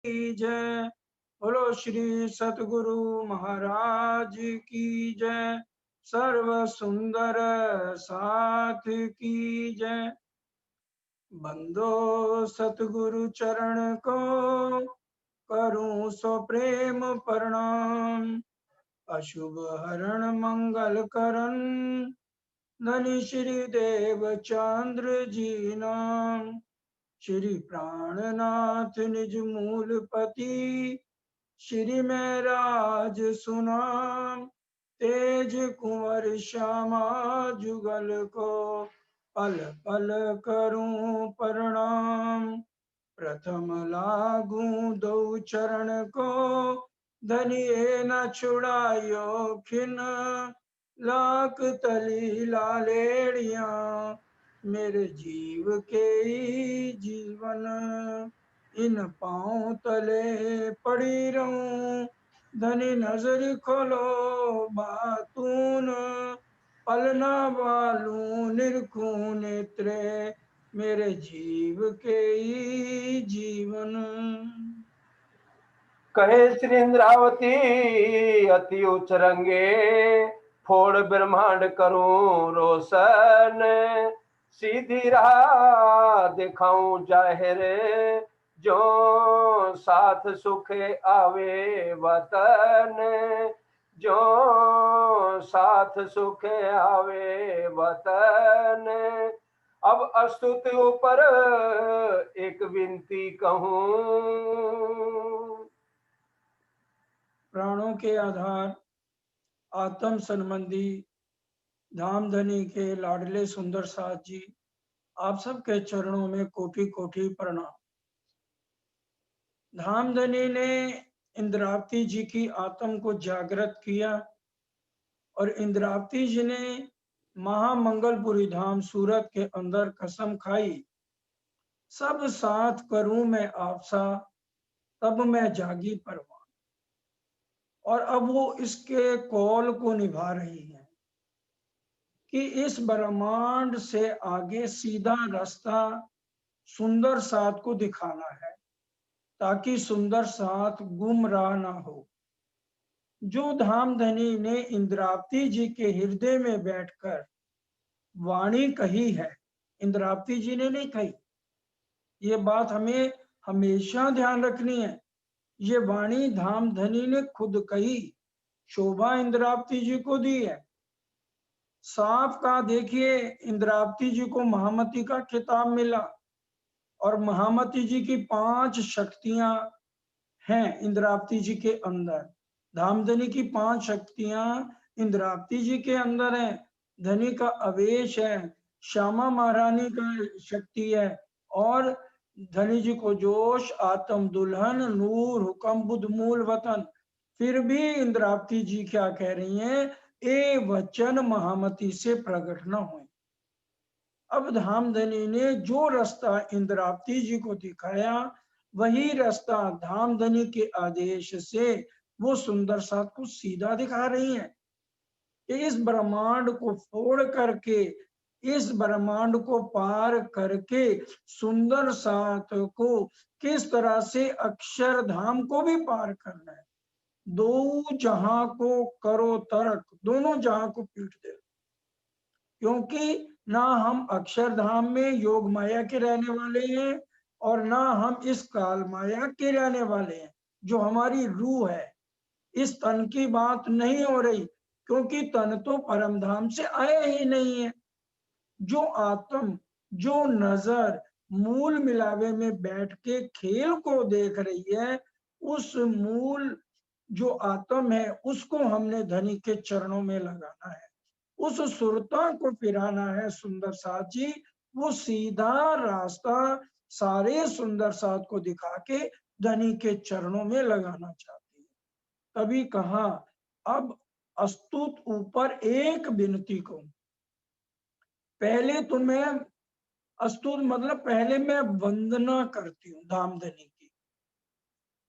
की जय। बोलो श्री सतगुरु महाराज की जय। सर्व सुंदर साथ की जय। बंदो सतगुरु चरण को करूं सो प्रेम प्रणाम। अशुभ हरण मंगल करन धनी श्री देव चंद्र जी नाम। श्री प्राणनाथ निज मूलपति श्री में राज सुनाम। तेज कुंवर श्यामा जुगल को पल पल करूं प्रणाम। प्रथम लागू दो चरण को धनिए न छुड़ायो खिन। लाख तली लालेड़िया मेरे जीव के जीवन। इन पांव तले पड़ी रहूं धनी नजर खोलो बातून। पलना वालू निरखूं नेत्रे मेरे जीव के जीवन। कहे श्री इंद्रावती अति उच्च रंगे फोड़ ब्रह्मांड करूं रोशन। सीधी राह दिखाऊं जाहिर जो साथ सुख आवे वतन। जो साथ सुख आवे वतन। अब अस्तुति ऊपर एक विनती कहूं। प्राणों के आधार आत्म संबंधी धामधनी के लाडले सुंदर साथ जी, आप सबके चरणों में कोटि कोटि प्रणाम। धामधनी ने इंद्रावती जी की आत्म को जागृत किया और इंद्रावती जी ने महामंगलपुरी धाम सूरत के अंदर कसम खाई, सब साथ करूं मैं आपसा तब मैं जागी परवान। और अब वो इसके कौल को निभा रही है कि इस ब्रह्मांड से आगे सीधा रास्ता सुंदर साथ को दिखाना है ताकि सुंदर साथ गुमराह ना हो। जो धामधनी ने इंद्रावती जी के हृदय में बैठकर वाणी कही है, इंद्रावती जी ने नहीं कही। ये बात हमें हमेशा ध्यान रखनी है। ये वाणी धामधनी ने खुद कही, शोभा इंद्रावती जी को दी है। साफ का देखिए, इंद्रावती जी को महामती का खिताब मिला और महामती जी की 5 शक्तियां हैं इंद्रावती जी के अंदर। धामधनी की 5 शक्तियां इंद्रावती जी के अंदर है। धनी का आवेश है, श्यामा महारानी का शक्ति है और धनी जी को जोश, आत्म दुल्हन, नूर, हुक्म, बुद्ध, मूल वतन। फिर भी इंद्रावती जी क्या कह रही हैं? ए वचन महामती से प्रकट न हुए। अब धामधनी ने जो रास्ता इंद्रावती जी को दिखाया, वही रास्ता धामधनी के आदेश से वो सुंदर साथ को सीधा दिखा रही है कि इस ब्रह्मांड को फोड़ करके, इस ब्रह्मांड को पार करके सुंदर साथ को किस तरह से अक्षरधाम को भी पार करना है। दो जहां को करो तर्क, दोनों जहां को पीट दे। क्योंकि ना हम अक्षरधाम में योग माया के रहने वाले हैं और ना हम इस काल माया के रहने वाले हैं। जो हमारी रूह है, इस तन की बात नहीं हो रही, क्योंकि तन तो परम धाम से आया ही नहीं है। जो आत्म, जो नजर मूल मिलावे में बैठ के खेल को देख रही है, उस मूल जो आत्म है उसको हमने धनी के चरणों में लगाना है। उस सुरता को फिराना है सुंदर साथ जी। वो सीधा रास्ता सारे सुंदर साथ को दिखा के धनी के चरणों में लगाना चाहती है। तभी कहा, अब अस्तुत ऊपर एक विनती को। पहले तो मैं अस्तुत मतलब पहले मैं वंदना करती हूँ धामधनी की,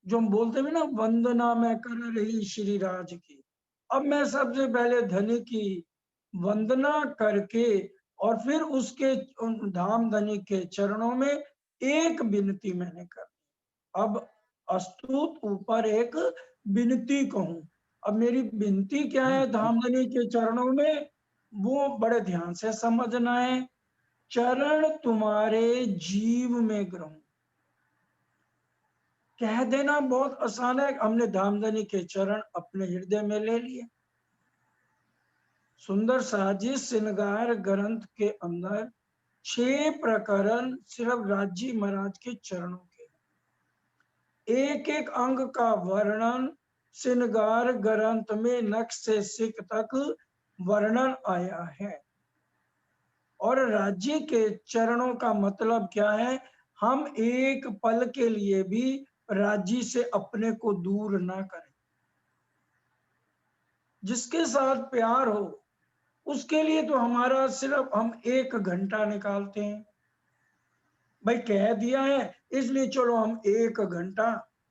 जो हम बोलते हैं ना, वंदना मैं कर रही श्री राज की। अब मैं सबसे पहले धनी की वंदना करके और फिर उसके धामधनी के चरणों में एक विनती मैंने कर। अब अस्तुत ऊपर एक विनती कहूं। अब मेरी विनती क्या है धामधनी के चरणों में, वो बड़े ध्यान से समझना है। चरण तुम्हारे जीव में ग्रहूं, कह देना बहुत आसान है। हमने धामधनी के चरण अपने हृदय में ले लिए। सुंदर साजिश श्रृंगार ग्रंथ के अंदर 6 प्रकरण सिर्फ राजी महाराज के चरणों के, एक एक अंग का वर्णन श्रृंगार ग्रंथ में नख से सिख तक वर्णन आया है। और राज्य के चरणों का मतलब क्या है? हम एक पल के लिए भी राज्य से अपने को दूर ना करें। जिसके साथ प्यार हो उसके लिए तो हमारा सिर्फ हम 1 घंटा निकालते हैं। भाई कह दिया है इसलिए चलो हम 1 घंटा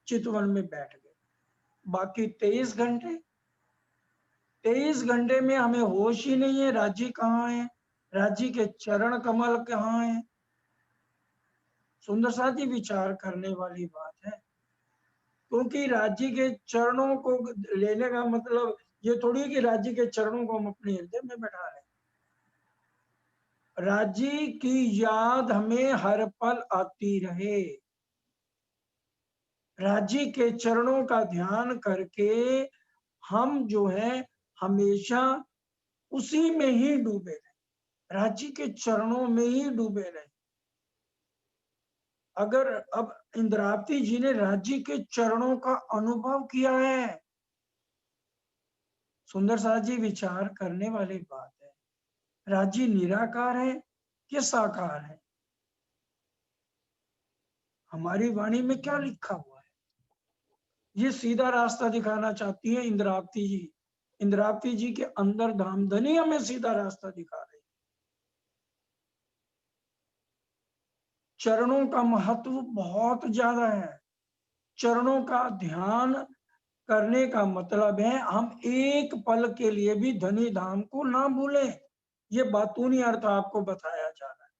चितवन में बैठ गए। बाकी 23 घंटे, 23 घंटे में हमें होश ही नहीं है राज्य कहाँ है, राज्य के चरण कमल कहाँ है। सुंदर साथ ही विचार करने वाली बात है, क्योंकि राज्य के चरणों को लेने का मतलब ये थोड़ी कि राज्य के चरणों को हम अपने हृदय में बैठा लें। राज्य की याद हमें हर पल आती रहे, राज्य के चरणों का ध्यान करके हम जो है हमेशा उसी में ही डूबे रहे, राज्य के चरणों में ही डूबे रहे। अगर अब इंद्रावती जी ने राज्य के चरणों का अनुभव किया है, सुंदर साथ जी विचार करने वाली बात है। राज्य निराकार है कि साकार है? हमारी वाणी में क्या लिखा हुआ है? ये सीधा रास्ता दिखाना चाहती है इंद्रावती जी। इंद्रावती जी के अंदर धामधनी हमें सीधा रास्ता दिखा रही। चरणों का महत्व बहुत ज्यादा है। चरणों का ध्यान करने का मतलब है हम एक पल के लिए भी धनी धाम को ना भूलें। ये बातूनी अर्थ आपको बताया जा रहा है।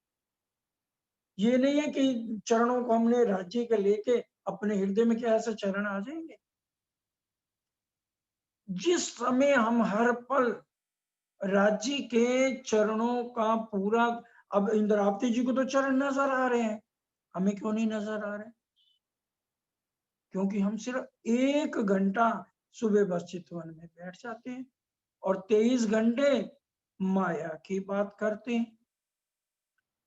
ये नहीं है कि चरणों को हमने राज्य के लेके अपने हृदय में क्या ऐसे चरण आ जाएंगे। जिस समय हम हर पल राज्य के चरणों का पूरा, अब इंद्रावती जी को तो चरण नजर आ रहे हैं, हमें क्यों नहीं नजर आ रहे? क्योंकि हम सिर्फ 1 घंटा सुबह बस चितवन में बैठ जाते हैं और 23 घंटे माया की बात करते हैं।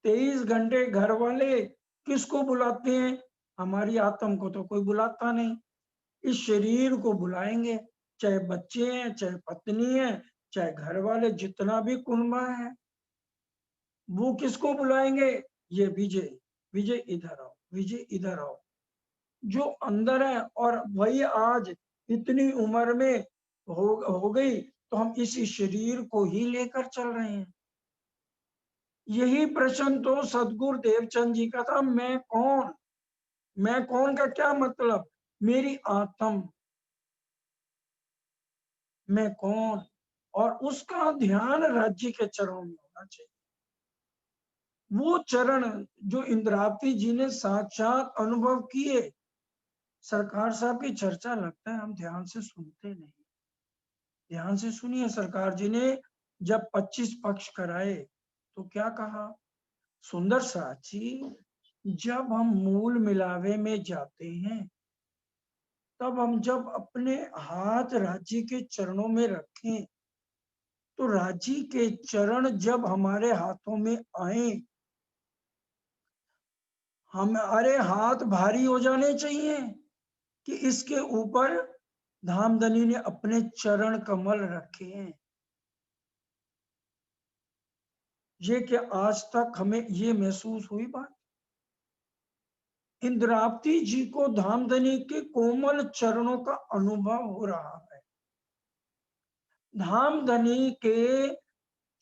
23 घंटे घर वाले किसको बुलाते हैं? हमारी आत्म को तो कोई बुलाता नहीं। इस शरीर को बुलाएंगे, चाहे बच्चे हैं, चाहे पत्नी है, चाहे घर वाले, जितना भी कुनबा है, वो किसको बुलाएंगे? ये विजय, विजय इधर आओ, विजय इधर आओ, जो अंदर है। और वही आज इतनी उम्र में हो गई तो हम इसी शरीर को ही लेकर चल रहे हैं। यही प्रश्न तो सदगुरु देवचंद जी का था, मैं कौन? मैं कौन का क्या मतलब? मेरी आत्म, मैं कौन? और उसका ध्यान राज्य के चरणों में होना चाहिए। वो चरण जो इंद्रावती जी ने साक्षात अनुभव किए। सरकार साहब की चर्चा लगता है हम ध्यान से सुनते नहीं। ध्यान से सुनिए, सरकार जी ने जब 25 पक्ष कराए तो क्या कहा? सुंदर साची, जब हम मूल मिलावे में जाते हैं, तब हम जब अपने हाथ राज्य के चरणों में रखें, तो राज्य के चरण जब हमारे हाथों में आए, हमारे हाथ भारी हो जाने चाहिए कि इसके ऊपर धामधनी ने अपने चरण कमल रखे हैं। ये क्या आज तक हमें ये महसूस हुई बात? इंद्रावती जी को धामधनी के कोमल चरणों का अनुभव हो रहा है। धामधनी के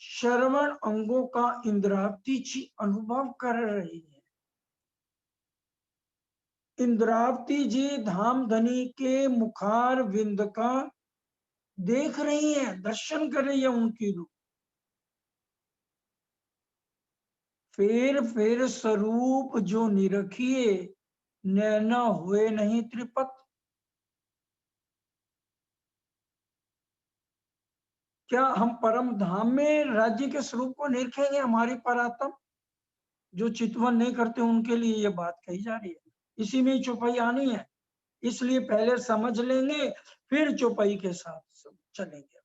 श्रवण अंगों का इंद्रावती जी अनुभव कर रही है। इंद्रावती जी धामधनी के मुखार विंद का देख रही है, दर्शन कर रही है उनकी रूप। फिर स्वरूप जो निरखिए नैना हुए नहीं त्रिपत। क्या हम परम धाम में राज्य के स्वरूप को निरखेंगे? हमारी परात्म जो चितवन नहीं करते उनके लिए ये बात कही जा रही है। इसी में चौपाई आनी है, इसलिए पहले समझ लेंगे फिर चौपाई के साथ चलेंगे।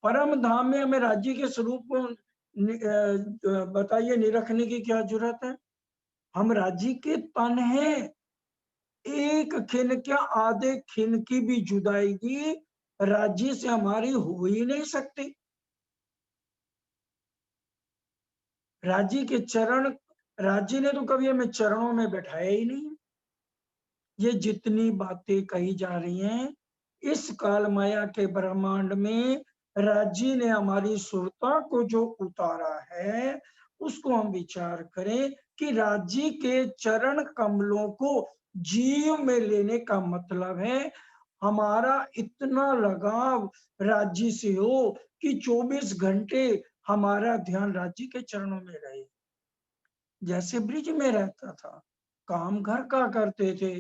परम धाम में हमें राज्य के स्वरूप को बताइए निरखने की क्या जरूरत है? हम राज्य के तन हैं, एक खिन क्या आधे खिन की भी जुदाईगी राज्य से हमारी हो ही नहीं सकती। राज्य के चरण, राज्य ने तो कभी हमें चरणों में बैठाया ही नहीं। ये जितनी बातें कही जा रही हैं, इस काल माया के ब्रह्मांड में राज्य ने हमारी सुरता को जो उतारा है, उसको हम विचार करें कि राज्य के चरण कमलों को जीव में लेने का मतलब है हमारा इतना लगाव राज्य से हो कि 24 घंटे हमारा ध्यान राज्य के चरणों में रहे। जैसे ब्रिज में रहता था, काम घर का करते थे,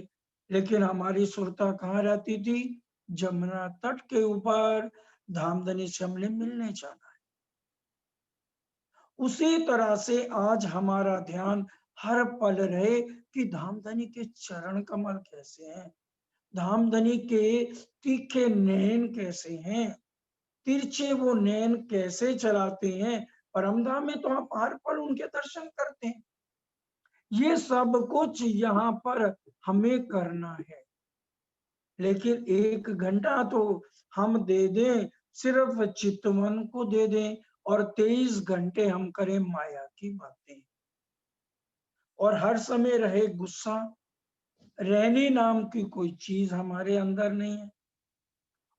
लेकिन हमारी सुरता कहाँ रहती थी? जमुना तट के ऊपर धामधनी से हमने मिलने जाना है। उसी तरह से आज हमारा ध्यान हर पल रहे कि धामधनी के चरण कमल कैसे हैं, धामधनी के तीखे नैन कैसे हैं, तिरछे वो नैन कैसे चलाते हैं। परमधाम में तो आप हर पल उनके दर्शन करते हैं। ये सब कुछ यहाँ पर हमें करना है, लेकिन 1 घंटा तो हम दे दें सिर्फ चितवन को दे दें और 23 घंटे हम करें माया की बातें और हर समय रहे गुस्सा। रहनी नाम की कोई चीज हमारे अंदर नहीं है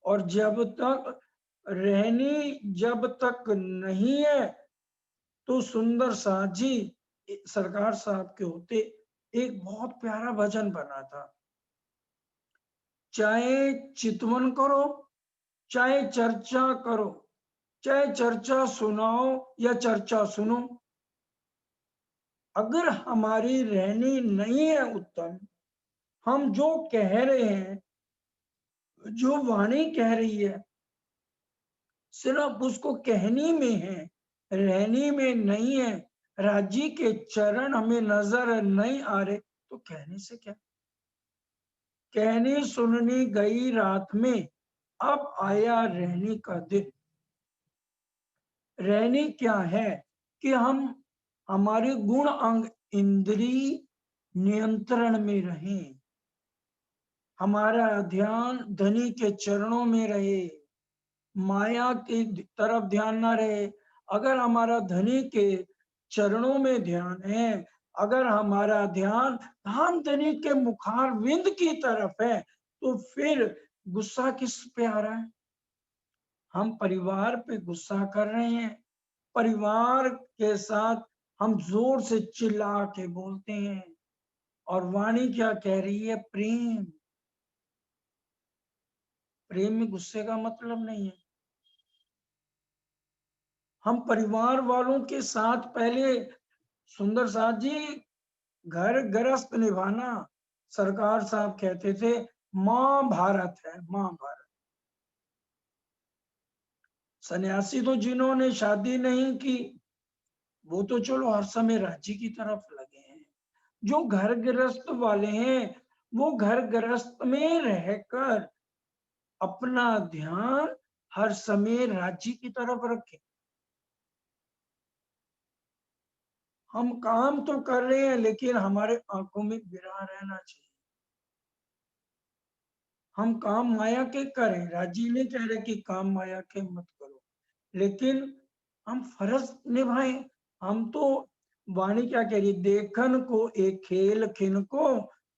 और जब तक रहनी जब तक नहीं है तो सुंदर साथ जी सरकार साहब के होते एक बहुत प्यारा भजन बना था, चाहे चितवन करो चाहे चर्चा करो, चाहे चर्चा सुनाओ या चर्चा सुनो, अगर हमारी रहनी नहीं है उत्तम, हम जो कह रहे हैं, जो वाणी कह रही है, सिर्फ उसको कहनी में है, रहनी में नहीं है, राज्य के चरण हमें नजर नहीं आ रहे, तो कहने से क्या? कहनी सुननी गई रात में, अब आया रहनी का दिन। रहनी क्या है कि हम हमारे गुण अंग इंद्रिय नियंत्रण में रहें, हमारा ध्यान धनी के चरणों में रहे, माया की तरफ ध्यान ना रहे। अगर हमारा धनी के चरणों में ध्यान है, अगर हमारा ध्यान धाम धनी के मुखार विंद की तरफ है, तो फिर गुस्सा किस पे आ रहा है? हम परिवार पे गुस्सा कर रहे हैं, परिवार के साथ हम जोर से चिल्ला के बोलते हैं और वाणी क्या कह रही है? प्रेम। प्रेम में गुस्से का मतलब नहीं है। हम परिवार वालों के साथ पहले सुंदर साथ जी घर गृहस्थ निभाना, सरकार साहब कहते थे मां भारत है, मां भारत। सन्यासी तो जिन्होंने शादी नहीं की वो तो चलो हर समय राज्य की तरफ लगे हैं, जो घर गृहस्थ वाले हैं वो घर गृहस्थ में रहकर अपना ध्यान हर समय राज्य की तरफ रखें। हम काम तो कर रहे हैं लेकिन हमारे आंखों में विराम रहना चाहिए। हम काम माया के करें, राज्य नहीं कह रहे कि काम माया के मत करो, लेकिन हम फर्ज निभाएं। हम तो वाणी क्या कह रही, देखन को एक खेल खिन को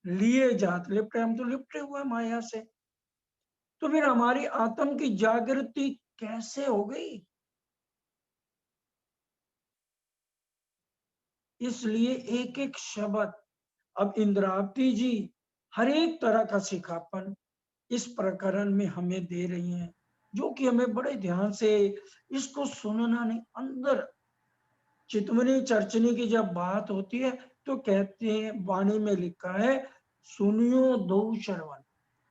लिए जात लिपटे, हम तो लिपटे हुए माया से। तो फिर हमारी आत्म की जागृति कैसे हो गई? इसलिए एक एक शब्द, अब इंद्रावती जी हर एक तरह का सिखापन इस प्रकरण में हमें दे रही हैं, जो कि हमें बड़े ध्यान से इसको सुनना नहीं। अंदर चितवनी चर्चनी की जब बात होती है तो कहते हैं, वाणी में लिखा है, सुनियो दो श्रवण,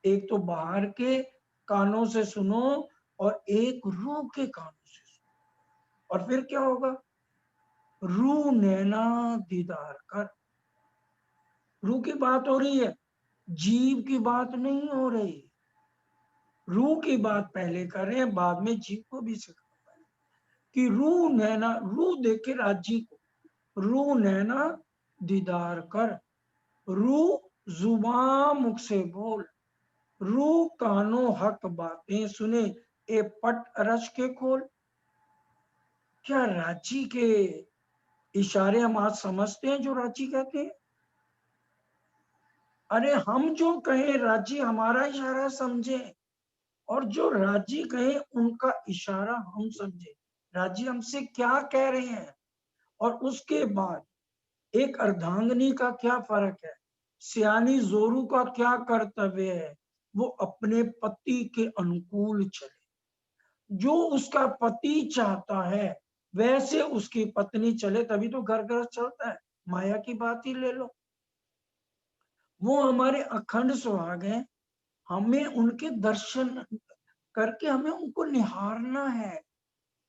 एक तो बाहर के कानों से सुनो और एक रूह के कानों से सुनो। और फिर क्या होगा? रूह नैना दीदार कर। रूह की बात हो रही है, जीव की बात नहीं हो रही। रूह की बात पहले कर रहे हैं, बाद में जीव को भी सिखाता है कि रूह नैना, रूह देखे राज्य को, रूह नैना दीदार कर, रूह जुबान मुख से बोल, रूह कानों हक बातें सुने, ए पट अरज के खोल। क्या रांची के इशारे हम आज समझते हैं जो रांची कहते हैं? अरे हम जो कहें राज्य हमारा इशारा समझे, और जो राज्य कहे उनका इशारा हम समझे, राज्य हमसे क्या कह रहे हैं। और उसके बाद एक अर्धांगिनी का क्या फर्क है, सियानी जोरू का क्या कर्तव्य है, वो अपने पति के अनुकूल चले। जो उसका पति चाहता है वैसे उसकी पत्नी चले, तभी तो घर घर चलता है। माया की बात ही ले लो, वो हमारे अखंड सुहाग हैं, हमें उनके दर्शन करके हमें उनको निहारना है,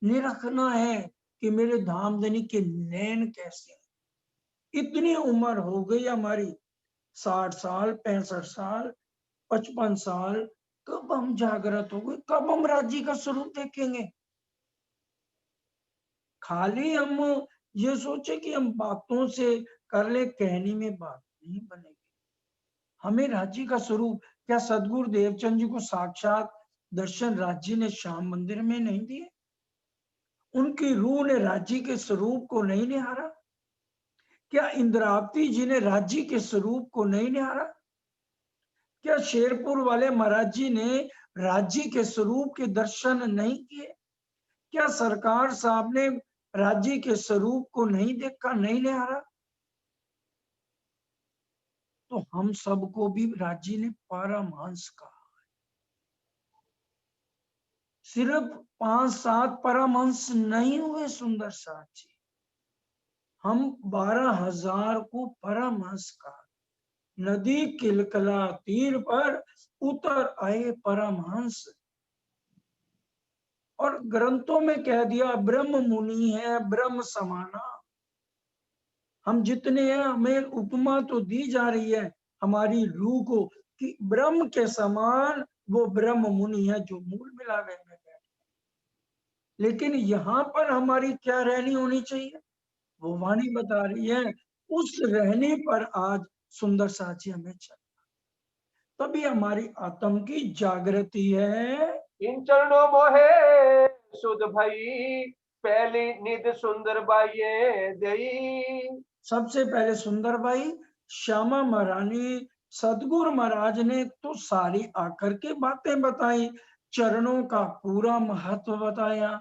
निरखना है कि मेरे धामधनी के नैन कैसे हैं। इतनी उम्र हो गई हमारी, 60 साल, 65 साल, 55 साल, कब हम जागृत हो गए? कब हम राज्य का स्वरूप देखेंगे? खाली हम ये सोचे कि हम बातों से कर ले, कहने में बात नहीं बनेगी। हमें राज्य का स्वरूप, क्या सदगुरु देवचंद जी को साक्षात दर्शन राज्य ने श्याम मंदिर में नहीं दिए? उनकी रूह ने राज्य के स्वरूप को नहीं निहारा? क्या इंद्रावती जी ने राज्य के स्वरूप को नहीं निहारा? क्या शेरपुर वाले महाराज जी ने राज्य के स्वरूप के दर्शन नहीं किए? क्या सरकार साहब ने राज्य के स्वरूप को नहीं देखा, नहीं निहारा? तो हम सबको भी राज्य ने परमहंस कहा। सिर्फ 5-7 परमहंस नहीं हुए सुंदर साथ जी, हम 12,000 को परमहंस कहा। नदी किलकला तीर पर उतर आए परमहंस, और ग्रंथों में कह दिया ब्रह्म मुनि है ब्रह्म समाना। हम जितने हैं, हमें उपमा तो दी जा रही है हमारी रूह को कि ब्रह्म के समान वो ब्रह्म मुनि है जो मूल मिलावे में बैठे। लेकिन यहाँ पर हमारी क्या रहनी होनी चाहिए? वो वाणी बता रही है, उस रहने पर आज सुंदर साची हमें चल, तभी हमारी आत्म की जागृति है। इन चरणों मोहे सुध भई, पहली निध सुंदर बाइये दई। सबसे पहले सुंदर बाई, श्यामा महारानी, सदगुरु महाराज ने तो सारी आकर के बातें बताई, चरणों का पूरा महत्व बताया।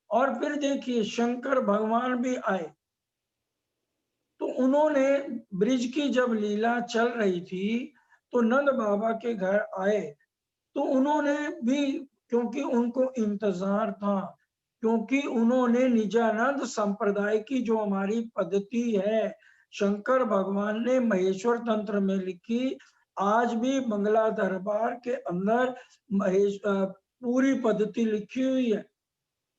और फिर देखिए शंकर भगवान भी आए, तो उन्होंने ब्रिज की जब लीला चल रही थी तो नंद बाबा के घर आए, तो उन्होंने भी, क्योंकि उनको इंतजार था, क्योंकि उन्होंने निजानंद संप्रदाय की जो हमारी पद्धति है, शंकर भगवान ने महेश्वर तंत्र में लिखी, आज भी बंगला दरबार के अंदर पूरी पद्धति लिखी हुई है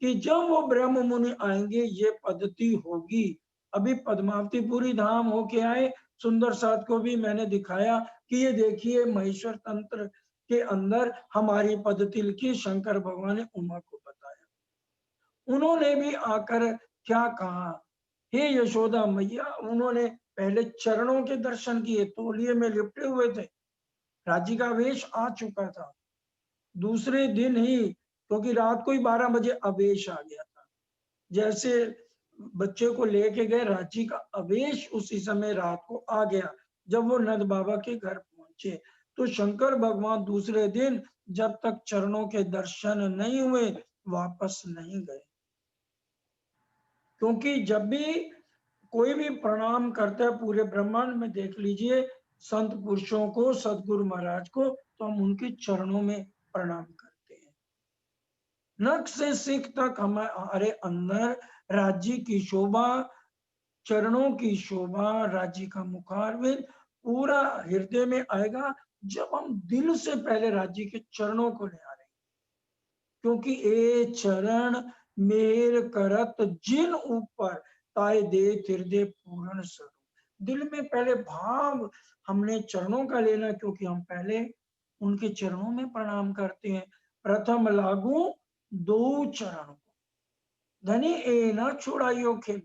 कि जब वो ब्रह्म मुनि आएंगे ये पद्धति होगी। अभी पद्मावतीपुरी धाम होके आए, सुंदर साथ को भी मैंने दिखाया कि ये देखिए महेश्वर तंत्र के अंदर हमारी पद्धति लिखी, शंकर भगवान ने उमा को बताया। उन्होंने भी आकर क्या कहा, हे यशोदा मैया, उन्होंने पहले चरणों के दर्शन किए, तौलिए में लिपटे हुए थे, राज्य का वेश आ चुका था। दूसरे दिन ही, क्योंकि रात को ही 12 बजे आवेश आ गया था, जैसे बच्चे को लेके गए, रांची का आवेश उसी समय रात को आ गया जब वो नंद बाबा के घर पहुंचे। तो शंकर भगवान दूसरे दिन जब तक चरणों के दर्शन नहीं हुए वापस नहीं गए, क्योंकि जब भी कोई भी प्रणाम करता है, पूरे ब्रह्मांड में देख लीजिए संत पुरुषों को, सदगुरु महाराज को, तो हम उनके चरणों में प्रणाम करते हैं। नख से सिख तक हमारे अंदर राज्य की शोभा चरणों की शोभा, राज्य का मुखारविंद पूरा हृदय में आएगा जब हम दिल से पहले राज्य के चरणों को ले आ रहे हैं, क्योंकि ए चरण मेर करत जिन ऊपर ताय दे हृदय पूर्ण स्वरूप। दिल में पहले भाव हमने चरणों का लेना, क्योंकि हम पहले उनके चरणों में प्रणाम करते हैं। प्रथम लागू दो चरण को, धनी ए न छुड़ाइयो खेल।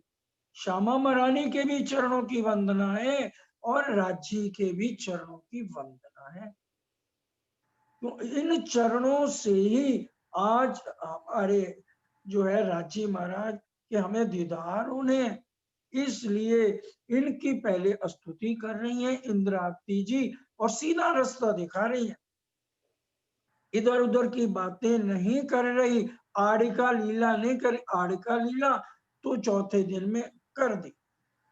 श्यामा महारानी के भी चरणों की वंदना है और राज्य के भी चरणों की वंदना है। तो इन चरणों से ही आज हमारे जो है राज्य महाराज के हमें दीदार होने, इसलिए इनकी पहले स्तुति कर रही है इंद्रावती जी और सीधा रास्ता दिखा रही है, इधर उधर की बातें नहीं कर रही, आड़िका लीला नहीं करी। आड़िका लीला तो चौथे दिन में कर दी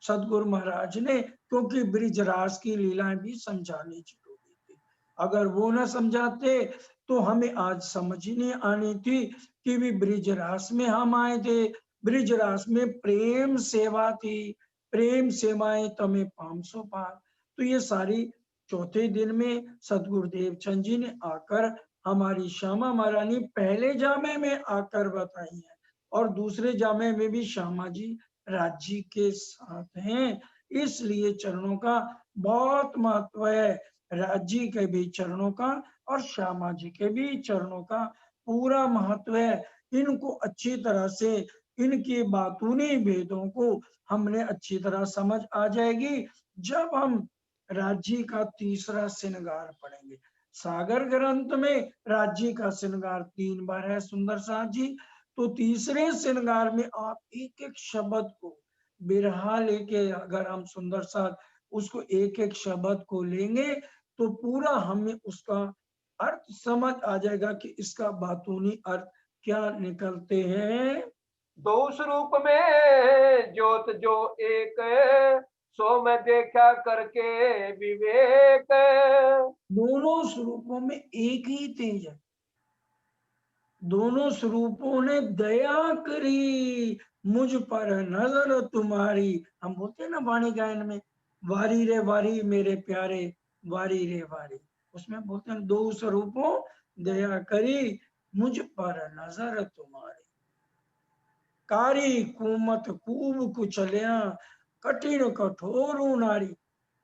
सदगुरु महाराज ने, क्योंकि ब्रिजरास की लीलाएं भी समझानी जरूरी थी। अगर वो ना समझाते तो हमें आज समझ ही नहीं आनी थी कि भी ब्रिजरास में हम आए थे। ब्रिजरास में प्रेम सेवा थी, प्रेम सेवाएं तमें 500 पार। तो ये सारी चौथे दिन में सदगुरुदेव चंद जी ने आकर हमारी श्यामा महारानी पहले जामे में आकर बताई है, और दूसरे जामे में भी श्यामा जी राज्य के साथ हैं, इसलिए चरणों का बहुत महत्व है। राज्य के भी चरणों का और श्यामा जी के भी चरणों का पूरा महत्व है। इनको अच्छी तरह से, इनकी बातूनी भेदों को हमने अच्छी तरह समझ आ जाएगी जब हम राज्य का तीसरा श्रृंगार पढ़ेंगे। सागर ग्रंथ में राज्य का श्रृंगार 3 बार है सुंदर साथ जी। तो तीसरे श्रृंगार में आप एक एक शब्द को बिरहा लेके, अगर हम सुंदर साथ उसको एक एक शब्द को लेंगे तो पूरा हमें उसका अर्थ समझ आ जाएगा कि इसका बातूनी अर्थ क्या निकलते हैं। दो स्वरूप में ज्योत जो एक, सो मैं देखा करके विवेक। दोनों स्वरूपों में एक ही तेज है, दोनों स्वरूपों ने दया करी मुझ पर नजर तुम्हारी। हम बोलते हैं ना वाणी गायन में, वारी रे वारी मेरे प्यारे, वारी रे वारी, उसमें बोलते हैं दो स्वरूपों दया करी मुझ पर नजर तुम्हारी। कारी कुमत कूब कुचलिया कठिन कठोर नारी।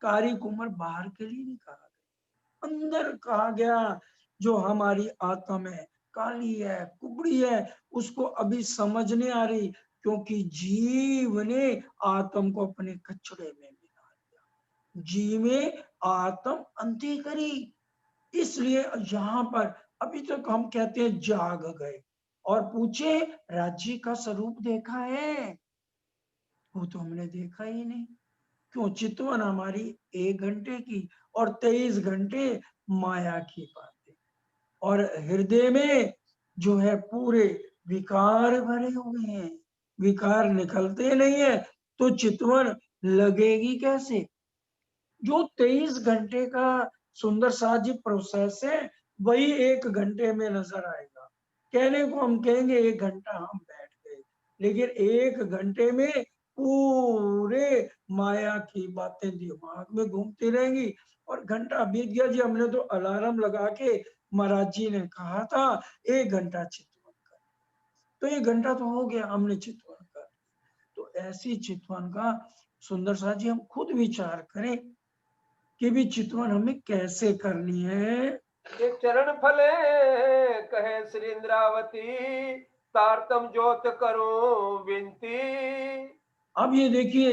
कारी कुमर बाहर के लिए नहीं कहा गया, अंदर कहा गया। जो हमारी आत्मा है, काली है, कुबड़ी है, उसको अभी समझ नहीं आ रही, क्योंकि जीव ने आत्म को अपने कचड़े में मिला दिया, जीव में आत्म अंती करी। इसलिए यहाँ पर अभी तक हम कहते हैं जाग गए, और पूछे राज्य का स्वरूप देखा है, वो तो हमने देखा ही नहीं। क्यों? चितवन हमारी 1 घंटे की और 23 घंटे माया की बातें, और हृदय में जो है पूरे विकार भरे हुए हैं, विकार निकलते नहीं है, तो चितवन लगेगी कैसे? जो 23 घंटे का सुंदर साजी प्रोसेस है, वही 1 घंटे में नजर आएगा। कहने को हम कहेंगे 1 घंटा हम बैठ गए, लेकिन 1 घंटे में पूरे माया की बातें दिमाग में घूमती रहेंगी। और घंटा बीत गया जी, हमने तो अलार्म लगा के, महाराज जी ने कहा था 1 घंटा चितवन कर, तो 1 घंटा तो हो गया, हमने चितवन कर। तो ऐसी चितवन का सुंदर सा जी हम खुद विचार करें कि भी चितवन हमें कैसे करनी है। ये चरण फले कहे श्री इंद्रावती, तारतम ज्योत करो विनती। अब ये देखिए,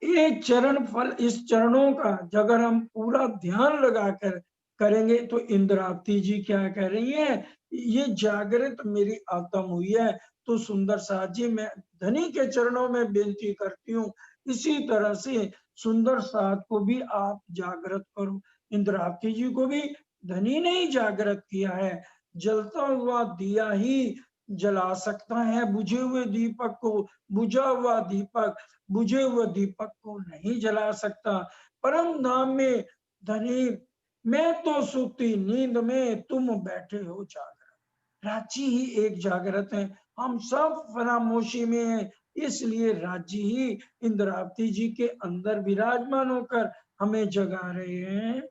ये चरण फल, इस चरणों का अगर हम पूरा ध्यान लगाकर करेंगे तो इंद्रावती जी क्या कह रही है, ये जागृत मेरी आत्म हुई है, तो सुंदर साथ जी मैं धनी के चरणों में बेनती करती हूँ, इसी तरह से सुंदर साथ को भी आप जागृत करो। इंद्रावती जी को भी धनी ने ही जागृत किया है। जलता हुआ दिया ही जला सकता है बुझे हुए दीपक को, बुझा हुआ दीपक बुझे हुए दीपक को नहीं जला सकता। परम धाम में धनी मैं तो सुती नींद में, तुम बैठे हो जागृत। रांची ही एक जागृत है, हम सब फरामोशी में हैं, इसलिए राज्य ही इंद्रावती जी के अंदर विराजमान होकर हमें जगा रहे हैं।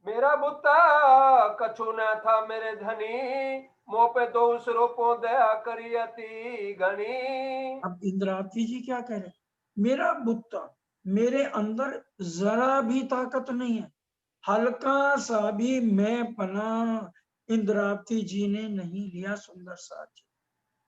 मेरा बुता कछु न था मेरे धनी, मोह पे दोष रूपों दया करी अति घनी। अब इंद्रावती जी क्या कह रहे, मेरा बुत्ता, मेरे अंदर जरा भी ताकत नहीं है, हल्का सा भी मैं पना इंद्रावती जी ने नहीं लिया। सुंदर साथ जी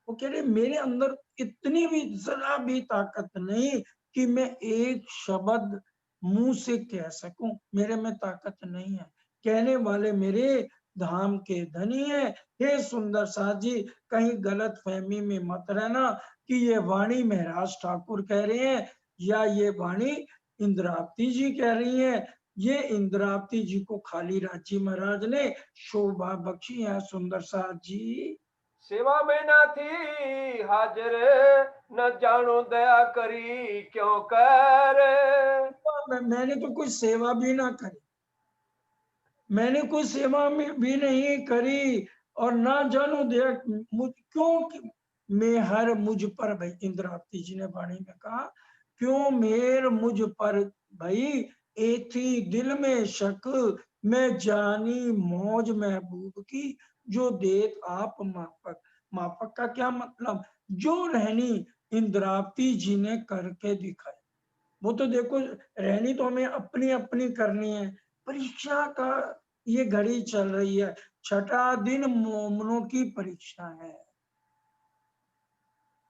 वो कह रहे मेरे अंदर इतनी भी जरा भी ताकत नहीं कि मैं एक शब्द मुंह से कह सकूं, मेरे में ताकत नहीं है। कहने वाले मेरे धाम के धनी है। हे सुंदर साथ जी, कहीं गलत फहमी में मत रहना कि ये वाणी महराज ठाकुर कह रहे हैं या ये वाणी इंद्रावती जी कह रही है। ये इंद्रावती जी को खाली राजी महाराज ने शोभा बख्शी है। सुंदर साथ जी सेवा में ना थी हाजिर, न जानो दया करी क्यों कर। मैंने तो कुछ सेवा भी ना करी, मैंने कोई सेवा में भी नहीं करी और ना जानो दया मुझ क्यों मेहर मुझ पर भाई। इंद्रावती जी ने वाणी में कहा क्यों मेर मुझ पर भाई, एथी दिल में शक, मैं जानी मौज महबूब की, जो देत आप मापक। मापक का क्या मतलब, जो रहनी इंद्रावती जी ने करके दिखाई। वो तो देखो रहनी तो हमें अपनी अपनी करनी है। परीक्षा का ये घड़ी चल रही है, छठा दिन मोमनों की परीक्षा है।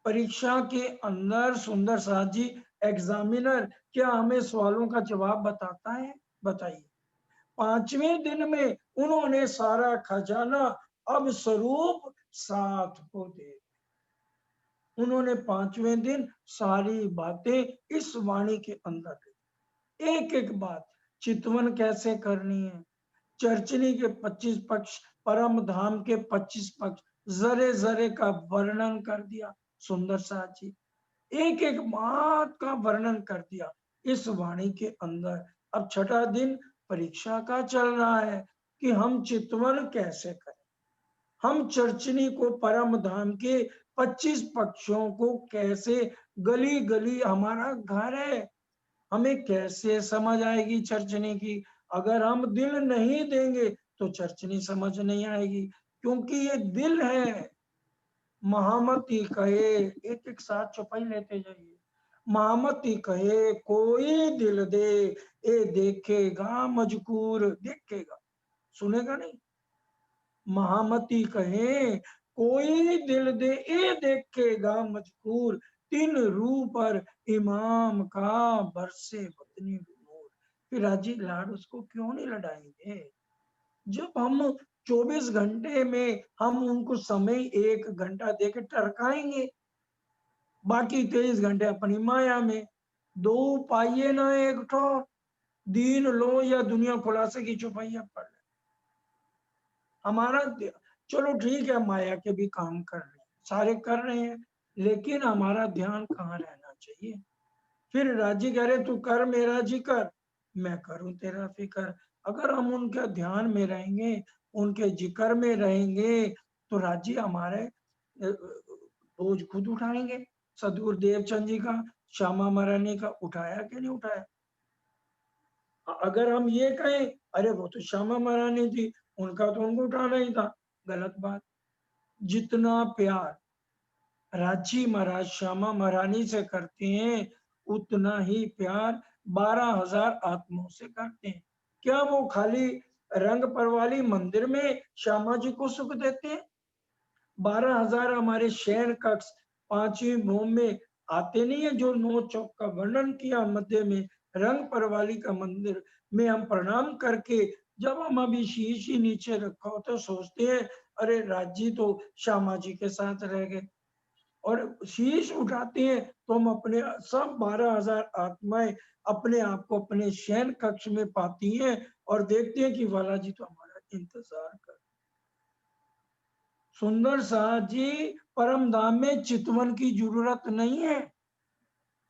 परीक्षा के अंदर सुंदर साथ जी एग्जामिनर क्या हमें सवालों का जवाब बताता है? बताइए। पांचवें दिन में उन्होंने सारा खजाना अब स्वरूप साथ को दे। उन्होंने पांचवें दिन सारी बातें इस वाणी के अंदर एक एक बात चितवन कैसे करनी है, चर्चनी के 25 पक्ष, परम धाम के 25 पक्ष, जरे जरे का वर्णन कर दिया। सुंदर साथ जी एक एक बात का वर्णन कर दिया इस वाणी के अंदर। अब छठा दिन परीक्षा का चल रहा है कि हम चितवन कैसे करें, हम चर्चनी को परम धाम के 25 पक्षों को कैसे, गली गली हमारा घर है, हमें कैसे समझ आएगी चर्चनी की। अगर हम दिल नहीं देंगे तो चर्चनी समझ नहीं आएगी, क्योंकि ये दिल है। महामती कहे, एक एक साथ चौपाई लेते जाइए। महामती कहे कोई दिल दे, ए देखेगा मजकूर, देखेगा सुनेगा नहीं। महामती कहे कोई दिल दे, ए देखेगा मजकूर, तीन रूप पर इमाम का बरसे बदनी नूर। फिर राजी लाड उसको क्यों नहीं लड़ाएंगे? जब हम 24 घंटे में हम उनको समय 1 घंटा देके टरकाएंगे, बाकी 23 घंटे अपनी माया में। दो पाइये ना एक ठोर, दीन लो या दुनिया खुलासे की चौपाइया पढ़ ले। हमारा चलो ठीक है, माया के भी काम कर रहे हैं, सारे कर रहे हैं, लेकिन हमारा ध्यान कहाँ रहना चाहिए? फिर राजी कह रहे तू कर मेरा जिक्र, मैं करूं तेरा फिक्र। अगर हम उनके ध्यान में रहेंगे, उनके जिक्र में रहेंगे, तो राजी हमारे बोझ खुद उठाएंगे। सदगुरु देवचंद जी का, श्यामा महारानी का उठाया कि नहीं उठाया? अगर हम ये कहें अरे वो तो श्यामा महारानी थी, उनका तो उनको उठाना ही था, गलत बात। जितना प्यार राजी महाराज श्यामा महारानी से करते हैं, उतना ही प्यार 12,000 आत्माओं से करते हैं। क्या वो खाली रंग परवाली मंदिर में श्यामा जी को सुख देते हैं? 12,000 हमारे शयन कक्ष 5वीं भूमि में आते नहीं है, जो 9 चौक का वर्णन किया मध्य में रंग परवाली का मंदिर में हम प्रणाम करके जब हम अभी शीश ही नीचे रखा हो तो सोचते हैं अरे राजी तो श्यामा जी के साथ रह गए, और शीश उठाते हैं तो हम अपने सब 12,000 आत्माएं अपने आप को अपने शयन कक्ष में पाती हैं और देखते हैं कि वाला जी तो हमारा इंतजार कर। सुंदर साथ जी परम धाम में चितवन की जरूरत नहीं है।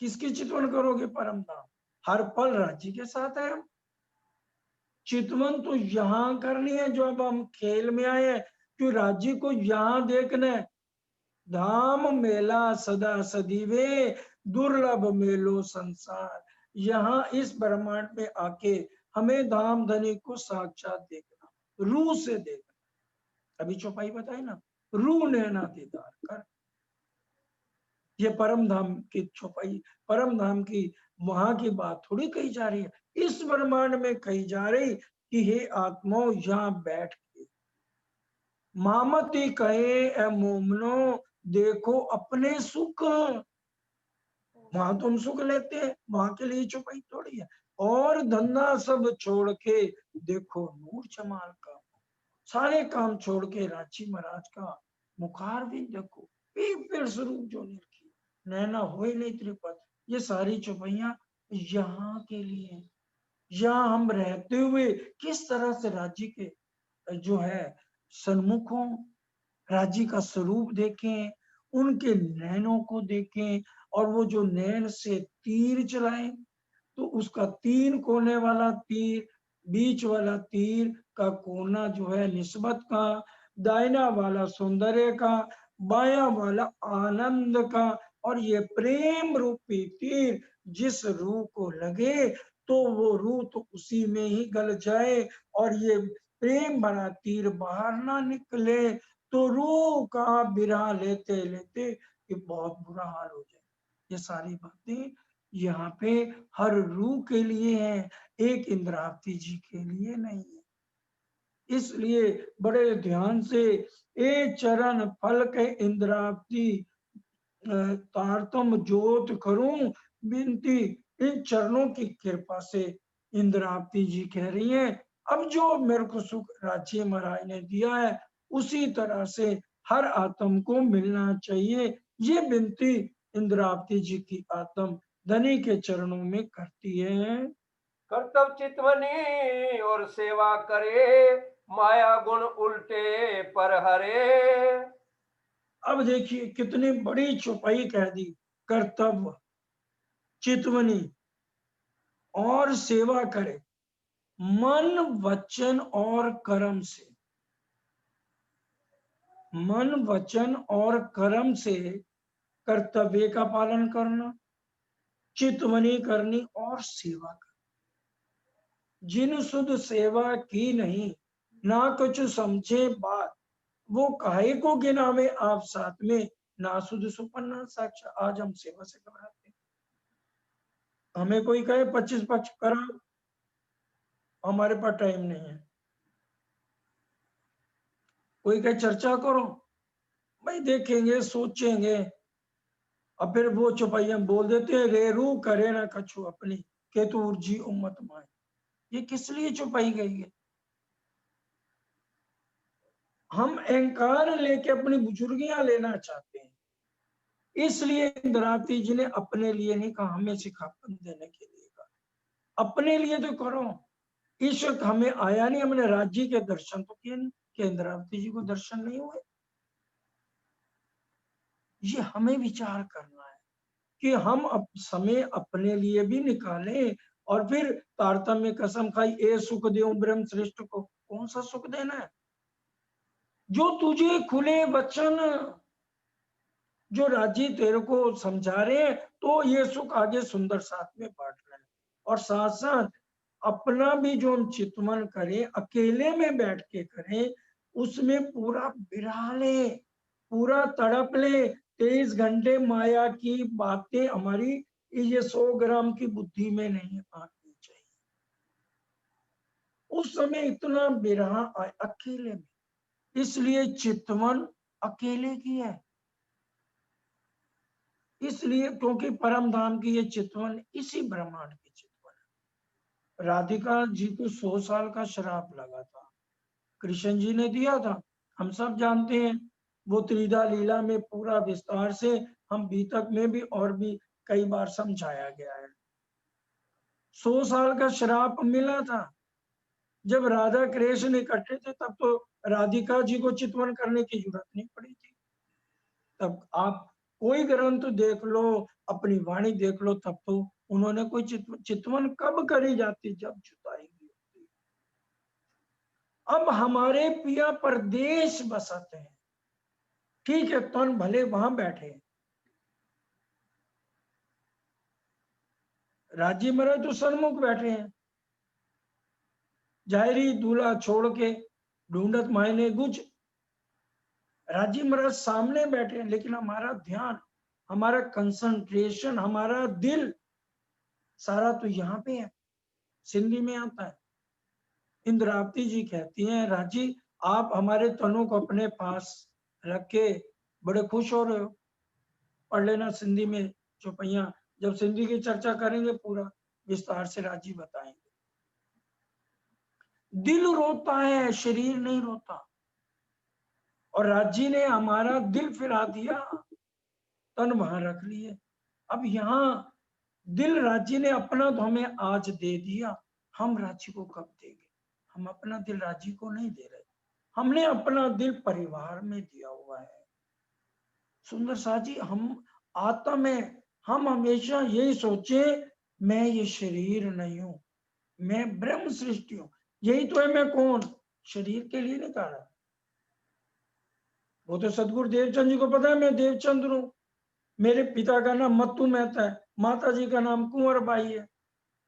किसकी चितवन करोगे? परम धाम हर पल राज्य के साथ है। हम चितवन तो यहाँ करनी है, जो अब हम खेल में आए हैं कि राज्य को यहाँ देखना है। धाम मेला सदा सदीवे, दुर्लभ मेलो संसार। यहाँ इस ब्रह्मांड में आके हमें धाम धनी को साक्षात देखना, रूह से देखना। अभी चौपाई बताई ना, रूह नैना दीदार कर। ये परम धाम की चौपाई, परम धाम की वहां की बात थोड़ी कही जा रही है, इस ब्रह्मांड में कही जा रही कि हे आत्माओं यहाँ बैठ के मामती कहे ए मोमनो देखो अपने सुख। वहां तुम सुख लेते हैं, वहां के लिए चौपाई थोड़ी है। और धंधा सब छोड़ के देखो नूर जमाल का, सारे काम छोड़ के रांची महाराज का मुखार भी देखो, फिर स्वरूप जो निरखी नैना होए नहीं त्रिपत। ये सारी चौपाइयां यहाँ के लिए, यहाँ हम रहते हुए किस तरह से राज्य के जो है सन्मुखों राज्य का स्वरूप देखें, उनके नैनों को देखें, और वो जो नैन से तीर चलाए तो उसका 3 कोने वाला तीर, बीच वाला तीर का कोना जो है निस्बत का, दाहिना वाला सौंदर्य का, बाया वाला आनंद का, और ये प्रेम रूपी तीर जिस रूह को लगे तो वो रूह तो उसी में ही गल जाए, और ये प्रेम भरा तीर बाहर ना निकले तो रूह का बिरहा लेते लेते ये बहुत बुरा हाल हो जाए। ये सारी बातें यहाँ पे हर रूह के लिए है, एक इंद्रावती जी के लिए नहीं है। इसलिए बड़े ध्यान से ए चरण फल के इंद्रावती तारतम जोत करूं विनती, इन चरणों की कृपा से इंद्रावती जी कह रही हैं अब जो मेरे को सुख राज्य महाराज ने दिया है उसी तरह से हर आत्म को मिलना चाहिए। ये विनती इंद्रावती जी की आत्म धनी के चरणों में करती है। कर्तव्य चितवनी और सेवा करे, माया गुण उल्टे पर हरे। अब देखिए कितनी बड़ी चौपाई कह दी, कर्तव्य चितवनी और सेवा करे मन वचन और कर्म से, मन वचन और कर्म से कर्तव्य का पालन करना, चितवनी करनी और सेवा करनी। जिन सुध सेवा की नहीं ना कुछ समझे बात, वो काहे को गिना में आप साथ में ना सुध सुपन्ना साक्ष। आज हम सेवा से घबराते हैं, हमें कोई कहे 25 पक्ष कराओ, हमारे पास टाइम नहीं है। कोई कहे चर्चा करो, भाई देखेंगे सोचेंगे, अब फिर वो चौपाइयां बोल देते हैं रेरू करे ना कछु अपनी के तू उर्जी उम्मत माए। ये किस लिए चौपाई गई है? हम अहंकार लेके अपनी बुजुर्गियां लेना चाहते हैं, इसलिए इंद्रावती जी ने अपने लिए नहीं कहा, हमें सिखापन देने के लिए कहा अपने लिए तो करो। इस वक्त हमें आया नहीं, हमने राज्य के दर्शन तो किए नहीं, कि इंद्रावती जी को दर्शन नहीं हुए। ये हमें विचार करना है कि हम समय अपने लिए भी निकालें, और फिर तारतम्य कसम खाई ए सुख देव ब्रह्म श्रेष्ठ को। कौन सा सुख देना है? जो तुझे खुले वचन, जो राजी तेरे को समझा रहे हैं, तो ये सुख आगे सुंदर साथ में बांट रहे हैं। और साथ साथ अपना भी जो हम चितमन करें, अकेले में बैठ के करें, उसमें पूरा बिरा ले, पूरा तड़प ले। 23 घंटे माया की बातें हमारी ये 100 ग्राम की बुद्धि में नहीं आनी चाहिए। उस समय इतना बिरहा आए अकेले में, इसलिए चितवन अकेले की है। इसलिए क्योंकि परम धाम की ये चितवन इसी ब्रह्मांड की चितवन है। राधिका जी को 100 साल का श्राप लगा था, कृष्ण जी ने दिया था, हम सब जानते हैं। वो त्रिधा लीला में पूरा विस्तार से हम बीतक में भी और भी कई बार समझाया गया है। 100 साल का श्राप मिला था। जब राधा कृष्ण इकट्ठे थे तब तो राधिका जी को चितवन करने की जरूरत नहीं पड़ी थी। तब आप कोई ग्रंथ देख लो, अपनी वाणी देख लो, तब तो उन्होंने कोई चितवन कब करी जाती? जब जुताई हुई होती। अब हमारे पिया परदेश बसते हैं, ठीक है, तन भले वहां बैठे, राजी महाराज तो सन्मुख बैठे हैं, जाहिरी दूल्हा छोड़ के ढूंढत मायने गुज। राजी महाराज सामने बैठे हैं, लेकिन हमारा ध्यान, हमारा कंसंट्रेशन, हमारा दिल सारा तो यहाँ पे है। सिंधी में आता है, इंद्रावती जी कहती हैं, राजी आप हमारे तनों को अपने पास रख के बड़े खुश हो रहे हो। पढ़ लेना सिंधी में चौपैया, जब सिंधी की चर्चा करेंगे पूरा विस्तार से राजी बताएंगे। दिल रोता है, शरीर नहीं रोता। और राजी ने हमारा दिल फिरा दिया, तन वहां रख लिए। अब यहाँ दिल राजी ने अपना तो हमें आज दे दिया, हम राजी को कब देंगे? हम अपना दिल राजी को नहीं दे रहे, हमने अपना दिल परिवार में दिया हुआ है। सुंदर साथ जी, हम आत्मा में हम हमेशा यही सोचे, मैं ये शरीर नहीं हूं, मैं ब्रह्म सृष्टि हूं। यही तो है मैं कौन, शरीर के लिए निकाला। वो तो सदगुरु देवचंद जी को पता है मैं देवचंद हूं, मेरे पिता का नाम मत्तू मेहता है, माता जी का नाम कुंवर बाई है।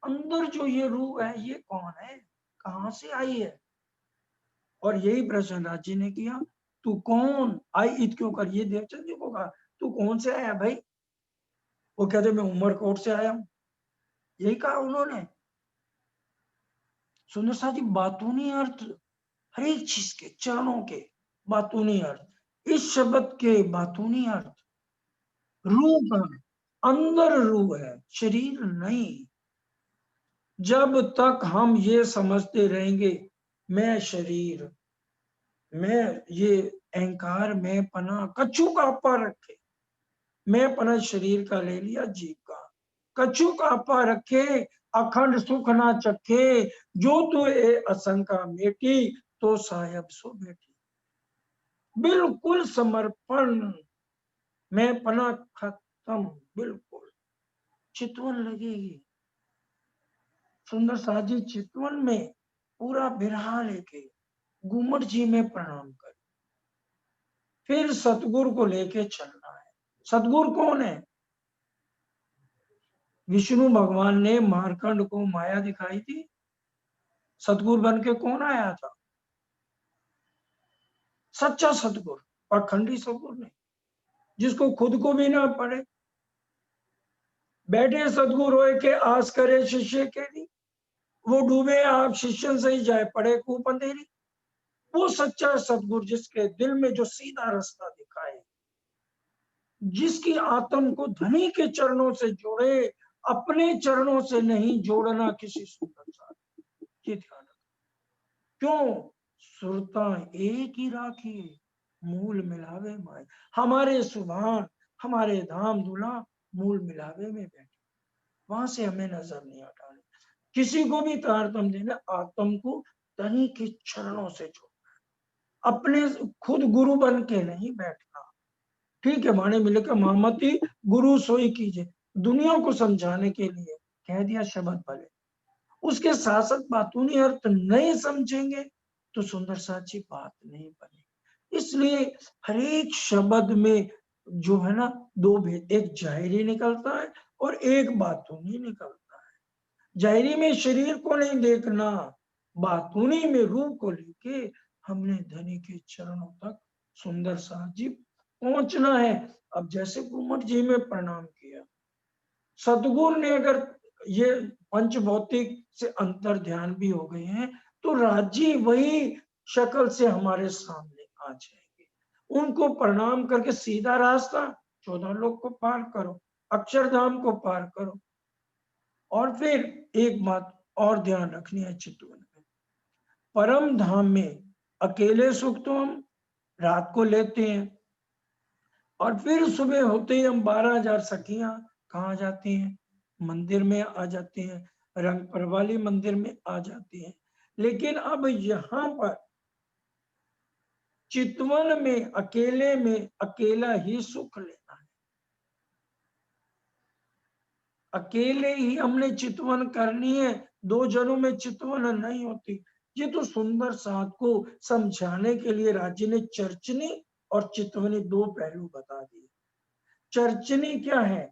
अंदर जो ये रूह है ये कौन है, कहां से आई है? और यही प्रश्न राजी ने किया, तू कौन आई इत क्यों कर? ये देवचंद जी को कहा, तू कौन से आया भाई? वो कहते मैं उमरकोट से आया हूं, यही कहा उन्होंने। सुंदर साथ जी, बातूनी अर्थ हर एक चीज के, चरणों के बातूनी अर्थ, इस शब्द के बातूनी अर्थ, रूह का अंदर रूह है, शरीर नहीं। जब तक हम ये समझते रहेंगे मैं शरीर, मैं ये अहंकार में पना कछु का आपा रखे, मैं पना शरीर का ले लिया जीव का, कछु का आपा रखे अखंड सुख ना चखे, जो तू ए असंका मेटी तो साहेब सो बेटी। बिल्कुल समर्पण, मैं पना खत्म, बिल्कुल चितवन लगेगी। सुंदर साथ जी, चितवन में पूरा बिरहा लेके घूमट जी में प्रणाम कर, फिर सतगुरु को लेके चलना है। सतगुरु कौन है? विष्णु भगवान ने मारकंड को माया दिखाई थी, सतगुरु बन के कौन आया था? सच्चा सतगुरु, पाखंडी सतगुरु नहीं, जिसको खुद को भी ना पड़े, बैठे सतगुरु होए के आस करे शिष्य के लिए, वो डूबे आप शिष्य से ही जाए पड़े कूप अंधेरी। वो सच्चा सतगुरु जिसके दिल में जो सीधा रास्ता दिखाए, जिसकी आत्म को धनी के चरणों से जोड़े, अपने चरणों से नहीं जोड़ना किसी सुंदर सा, ये ध्यान रखो। क्यों? सुरता एक ही राखी, मूल मिलावे माए। हमारे सुभान, हमारे धाम धुला मूल मिलावे में बैठे, वहां से हमें नजर नहीं हटाने, किसी को भी तारतम देना, आत्म को धनी के चरणों से जोड़ना, अपने खुद गुरु बन के नहीं बैठना। ठीक है, माने मिले का महामती गुरु सोई कीजिए, दुनिया को समझाने के लिए कह दिया शब्द भले, उसके साथ साथ बातूनी अर्थ नहीं समझेंगे तो सुंदर साची बात नहीं बने। इसलिए हर एक शब्द में जो है ना दो भेद, एक जाहिरी निकलता है और एक बातूनी निकलता है। जाहिरी में शरीर को नहीं देखना, बातूनी में रूह को लेके हमने धनी के चरणों तक सुंदर साथ जी पहुंचना है। अब जैसे घूमट जी में प्रणाम किया, सतगुरु ने अगर ये पंच भौतिक से अंतर ध्यान भी हो गए हैं तो राजी वही शक्ल से हमारे सामने आ जाएंगे। उनको प्रणाम करके सीधा रास्ता 14 लोक को पार करो, अक्षरधाम को पार करो। और फिर एक बात और ध्यान रखनी है चितवन में, परम धाम में अकेले सुख तो हम रात को लेते हैं, और फिर सुबह होते ही हम 12,000 सखियां कहाँ जाती हैं? मंदिर में आ जाती हैं, रंग परवाली मंदिर में आ जाती हैं। लेकिन अब यहाँ पर चितवन में अकेले में अकेला ही सुख लेना है, अकेले ही हमने चितवन करनी है, दो जनों में चितवन नहीं होती। ये तो सुंदर साथ को समझाने के लिए राज्य ने चर्चनी और चितवनी दो पहलू बता दिए। चर्चनी क्या है?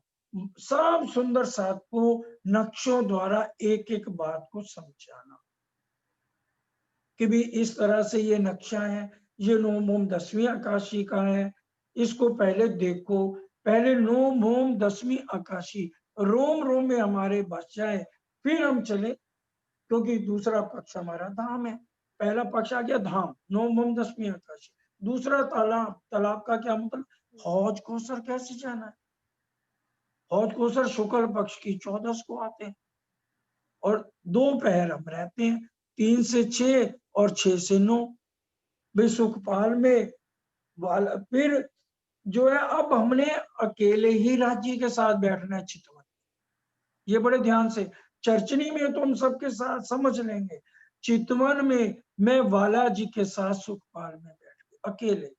सब सुंदर साथ को नक्शों द्वारा एक एक बात को समझाना कि भी इस तरह से ये नक्शा है, ये नोम ओम 10वीं आकाशी का है, इसको पहले देखो, पहले नोम ओम 10वीं आकाशी रोम रोम में हमारे बस जाए, फिर हम चले, क्योंकि दूसरा पक्ष हमारा धाम है। पहला पक्ष आ गया धाम, नोम ओम 10वीं आकाशी। दूसरा तालाब, तालाब का क्या मतलब? हौज कौसर कैसे जाना है? हौज कौसर शुक्ल पक्ष की 14 को आते हैं और 2 पहर हम रहते हैं, 3 से 6 और 6 से 9। वे सुखपाल में वाला फिर जो है, अब हमने अकेले ही राज्य के साथ बैठना है चितवन। ये बड़े ध्यान से, चर्चनी में तो हम सबके साथ समझ लेंगे, चितवन में मैं वाला जी के साथ सुखपाल में बैठ गए अकेले।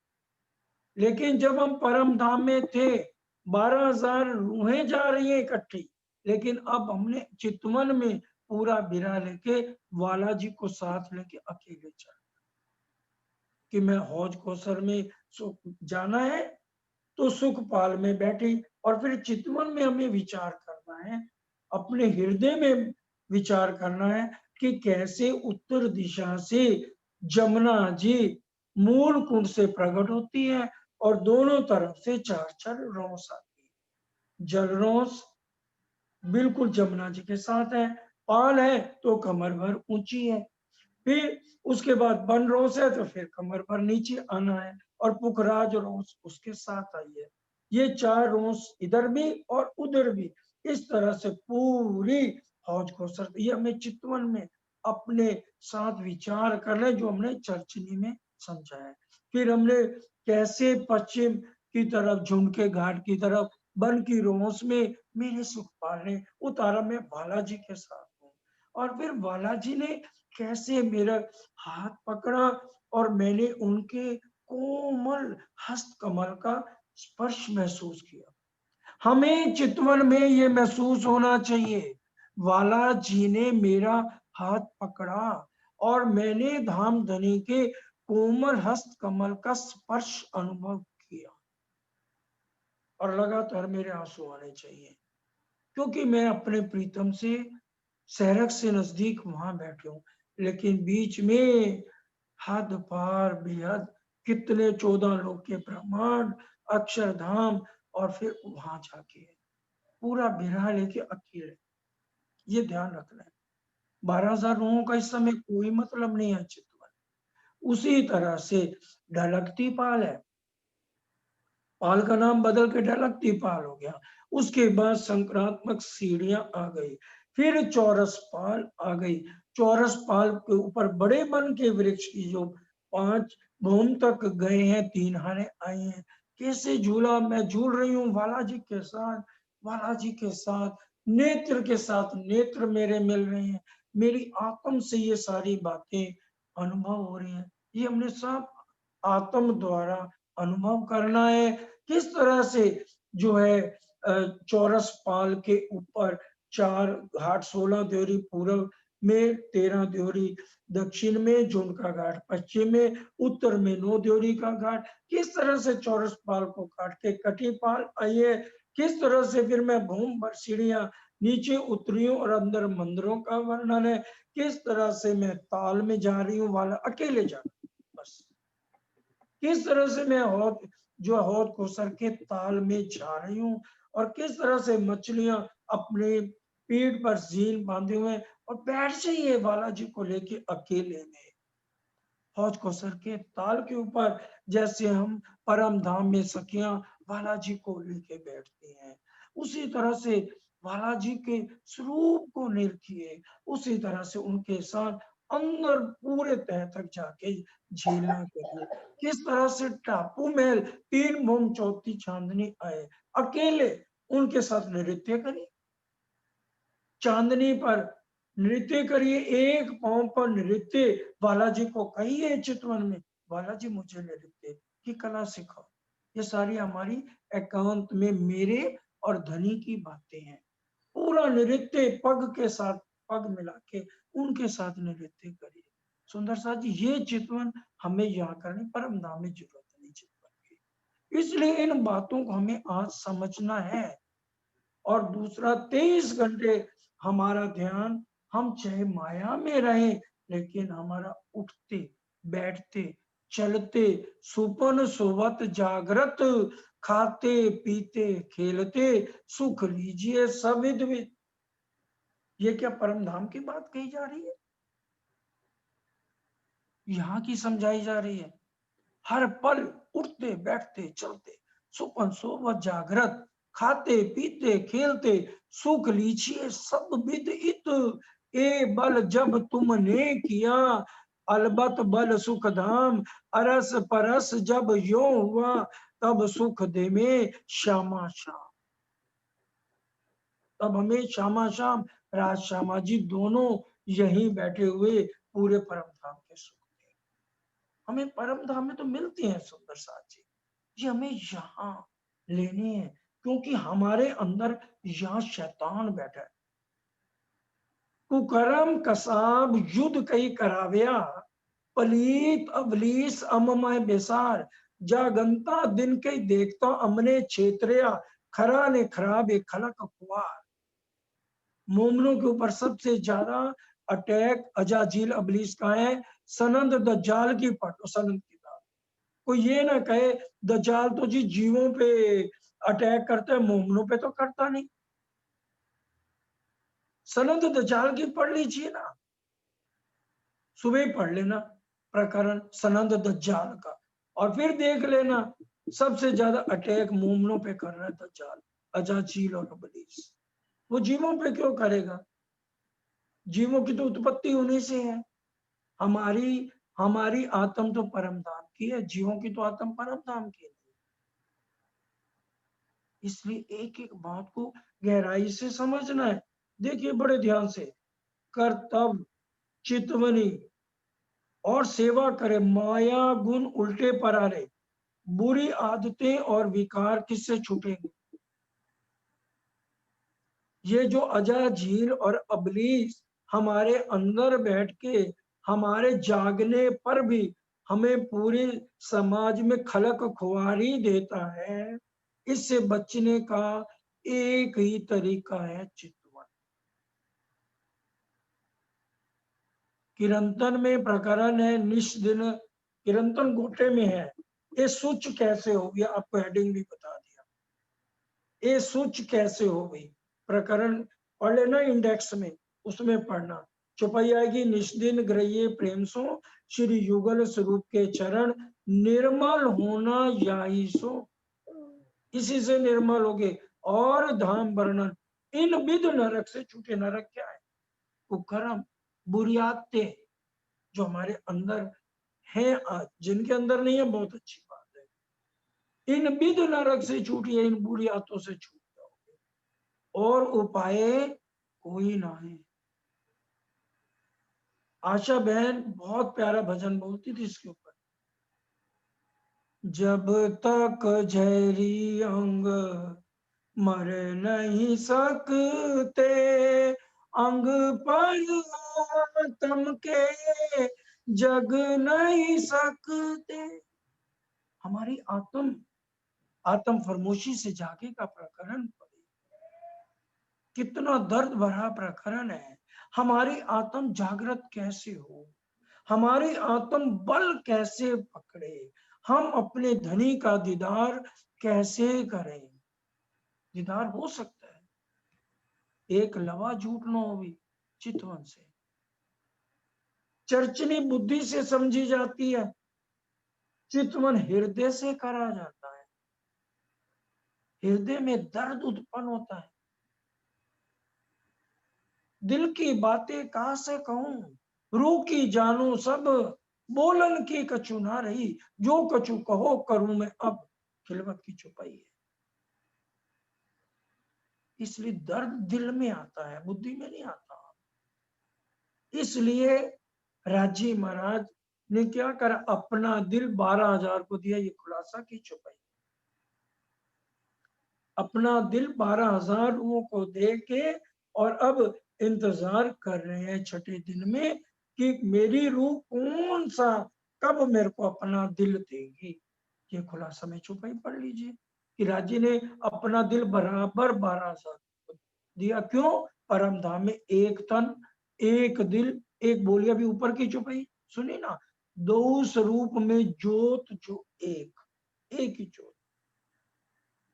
लेकिन जब हम परम धाम में थे, 12,000 रूहें जा रही है इकट्ठी, लेकिन अब हमने चितवन में पूरा बिरा लेके वाला जी को साथ लेके अकेले चल कि मैं हौज कौसर में जाना है तो सुखपाल में बैठी, और फिर चितवन में हमें विचार करना है, अपने हृदय में विचार करना है कि कैसे उत्तर दिशा से जमुना जी मूल कुंड से प्रकट होती है और दोनों तरफ से 4-4 रोस आती है। जल रोस बिल्कुल जमुना जी के साथ है, पाल है तो कमर भर ऊंची है, फिर उसके बाद बन रोस है तो फिर कमर पर नीचे आना है, और पुखराज रोस उसके साथ आई है। ये 4 रोस इधर भी और उधर भी, इस तरह से पूरी हौज कौसर ये हमें चितवन में अपने साथ विचार कर ले, जो हमने चर्चनी में समझा है। फिर हमने कैसे पश्चिम की तरफ, झुमके घाट की तरफ, बन की रोस में मेरे सुखपाल ने उतारा, मैं बालाजी के साथ हूँ, और फिर बालाजी ने कैसे मेरा हाथ पकड़ा और मैंने उनके कोमल हस्त कमल का स्पर्श महसूस किया। हमें चितवन में ये महसूस होना चाहिए, वाला जी ने मेरा हाथ पकड़ा और मैंने धाम धनी के कोमल हस्त कमल का स्पर्श अनुभव किया, और लगातार मेरे आंसू आने चाहिए, क्योंकि मैं अपने प्रीतम से सहरक से नजदीक वहां बैठे हूं, लेकिन बीच में हद पार बेहद कितने 14 लोग के ब्रह्मांड, अक्षरधाम, और फिर वहां जाके पूरा बिरहा लेके अकेले, ये ध्यान रखना है। 12,000 लोगों का इस समय कोई मतलब नहीं है चितवन। उसी तरह से ढलकती पाल है, पाल का नाम बदल के ढलकती पाल हो गया। उसके बाद संक्रात्मक सीढ़ियां आ गई, फिर चौरस पाल आ गई। चौरस पाल के ऊपर बड़े वन के वृक्ष की जो 5 भूम तक गए हैं, 3 हारे आई हैं। कैसे झूला, मैं झूल रही हूँ बालाजी के साथ, बालाजी के साथ, नेत्र के साथ नेत्र मेरे मिल रहे हैं, मेरी आत्म से ये सारी बातें अनुभव हो रही हैं। ये हमने सब आत्म द्वारा अनुभव करना है। किस तरह से जो है चौरस पाल के ऊपर 4 घाट, 16 द्योरी पूर्व में, 13 द्योरी दक्षिण में, झुमका घाट पश्चिम में, उत्तर में 9 द्योरी का घाट। किस तरह से चौरस पाल को काट के कटी पाल आई है, किस तरह से फिर मैं भूम भर सीढ़ियां नीचे उतरी हूं और अंदर मंदिरों का वर्णन है। किस तरह से मैं ताल में जा रही हूँ, वाला अकेले जा रही हूँ बस। किस तरह से मैं हौद कोसर के ताल में जा रही हूँ, और किस तरह से मछलियां अपने पीठ पर झील बांधे हुए और बैठ जाइए बालाजी को लेके अकेले में हौज कोसर के ताल के ऊपर, जैसे हम परम धाम में सखियां बालाजी को लेके बैठती हैं। उसी तरह से बालाजी के स्वरूप को निरखिए, उसी तरह से उनके साथ अंदर पूरे तह तक जाके झेलना करिए। किस तरह से टापू महल 3 भूम चौथी चांदनी आए, अकेले उनके साथ नृत्य करिए, चांदनी पर नृत्य करिए, एक पांव पर नृत्य। बालाजी को कहिए चितवन में, बालाजी मुझे नृत्य की कला सिखाओ। ये सारी हमारी एकांत में मेरे और धनी की बातें हैं। पूरा नृत्य पग के साथ पग मिला के उनके साथ नृत्य करिए। सुंदर साथ जी, ये चितवन हमें यहाँ करनी, परम धाम में जरूरत नहीं चितवन की। इसलिए इन बातों को हमें आज समझना है, और दूसरा 23 घंटे हमारा ध्यान, हम चाहे माया में रहे लेकिन हमारा उठते बैठते चलते सुपन सोवत जागृत खाते पीते खेलते सुख लीजिए सविध विध। ये क्या परम धाम की बात कही जा रही है? यहाँ की समझाई जा रही है। हर पल उठते बैठते चलते सुपन सोवत जागृत खाते पीते खेलते सुख लीजिए सब विद इत। ए बल जब तुमने किया अलबत बल सुख धाम। अरस परस जब यो हुआ तब सुख दे में श्यामा श्याम। तब हमें श्यामा श्याम राज श्यामा जी दोनों यहीं बैठे हुए पूरे परम धाम के सुख दे। हमें परम धाम में तो मिलती हैं सुंदर साथ जी, ये हमें यहाँ लेनी है क्योंकि हमारे अंदर यहाँ शैतान बैठा है। कुकरम कसाब युद्ध कई कराव्या पलीत अवलीस अममय बेसार। जागंता दिन के देखता अमने क्षेत्रिया खरा ने खराब एक खलक कुआर। मोमनों के ऊपर सबसे ज्यादा अटैक अजाजील अबलीस का है। सनंद दज्जाल की पढ़ो सनंद किताब। कोई ये ना कहे दज्जाल तो जी जीवों पे अटैक करता है, मोमनों पे तो करता नहीं। सनंद दज्जाल की पढ़ लीजिए ना, सुबह ही पढ़ लेना प्रकरण सनंद दज्जाल का, और फिर देख लेना सबसे ज्यादा अटैक मोमनों पे कर रहा है दज्जाल अजाजील और अबलीस। वो जीवों पे क्यों करेगा? जीवों की तो उत्पत्ति उन्हीं से है। हमारी हमारी आत्म तो परम धाम की है, जीवों की तो आत्म परम धाम की है। इसलिए एक एक बात को गहराई से समझना है। देखिए बड़े ध्यान से, कर्तव्य चितवनी और सेवा करे माया गुण उल्टे परारे। बुरी आदतें और विकार किससे छूटेंगे? ये जो अजाजील और अबलीस हमारे अंदर बैठ के हमारे जागने पर भी हमें पूरे समाज में खलक खुआरी देता है, इससे बचने का एक ही तरीका है चितवन। किरंतन में प्रकरण है निष्दिन, किरंतन गोटे में है। ये सूच कैसे हो गया, आपको हेडिंग भी बता दिया। ये सूच कैसे हो गई, प्रकरण पढ़ लेना इंडेक्स में, उसमें पढ़ना। चौपाई आएगी निष्दिन ग्रह्य प्रेम सो श्री युगल स्वरूप के चरण निर्मल होना याही सो। इसी से निर्मल हो गए। और धाम वर्णन इन विध नरक से छूटे। नरक क्या है? कुकर्म बुरी आदतें जो हमारे अंदर है, जिनके अंदर नहीं है बहुत अच्छी बात है। इन विध नरक से छूटिए, इन बुरी आदतों से छूट जाओगे और उपाय कोई ना है। आशा बहन बहुत प्यारा भजन बोलती थी इसके ऊपर। जब तक झैरी अंग मर नहीं सकते, अंग पर आत्म के जग नहीं सकते। हमारी आत्म फरमोशी से जागे का प्रकरण पड़े। कितना दर्द भरा प्रकरण है। हमारी आत्म जागृत कैसे हो, हमारी आत्म बल कैसे पकड़े, हम अपने धनी का दीदार कैसे करें। दीदार हो सकता है, एक लवा झूठ न हो भी चितवन से। चर्चनी बुद्धि से समझी जाती है, चितवन हृदय से करा जाता है। हृदय में दर्द उत्पन्न होता है। दिल की बातें कहां से कहूं, रू की जानू सब बोलन की कछु ना रही। जो कछु कहो करूं मैं अब, खिलवत की छुपाई है। इसलिए दर्द दिल में आता है, बुद्धि में नहीं आता। इसलिए राजी महाराज ने क्या करा, अपना दिल 12,000 को दिया। ये खुलासा की छुपाई। अपना दिल 12,000 रूहों को दे के और अब इंतजार कर रहे हैं छठे दिन में कि मेरी रूह कौन सा कब मेरे को अपना दिल देगी। ये खुलासा में छुपाई पढ़ लीजिए कि राजी ने अपना दिल बराबर 12,000 दिया। क्यों? परम धाम में एक तन, एक दिल, एक बोलिया भी ऊपर की चुपाई सुनी ना, दो स्वरूप में ज्योत जो एक ही ज्योत।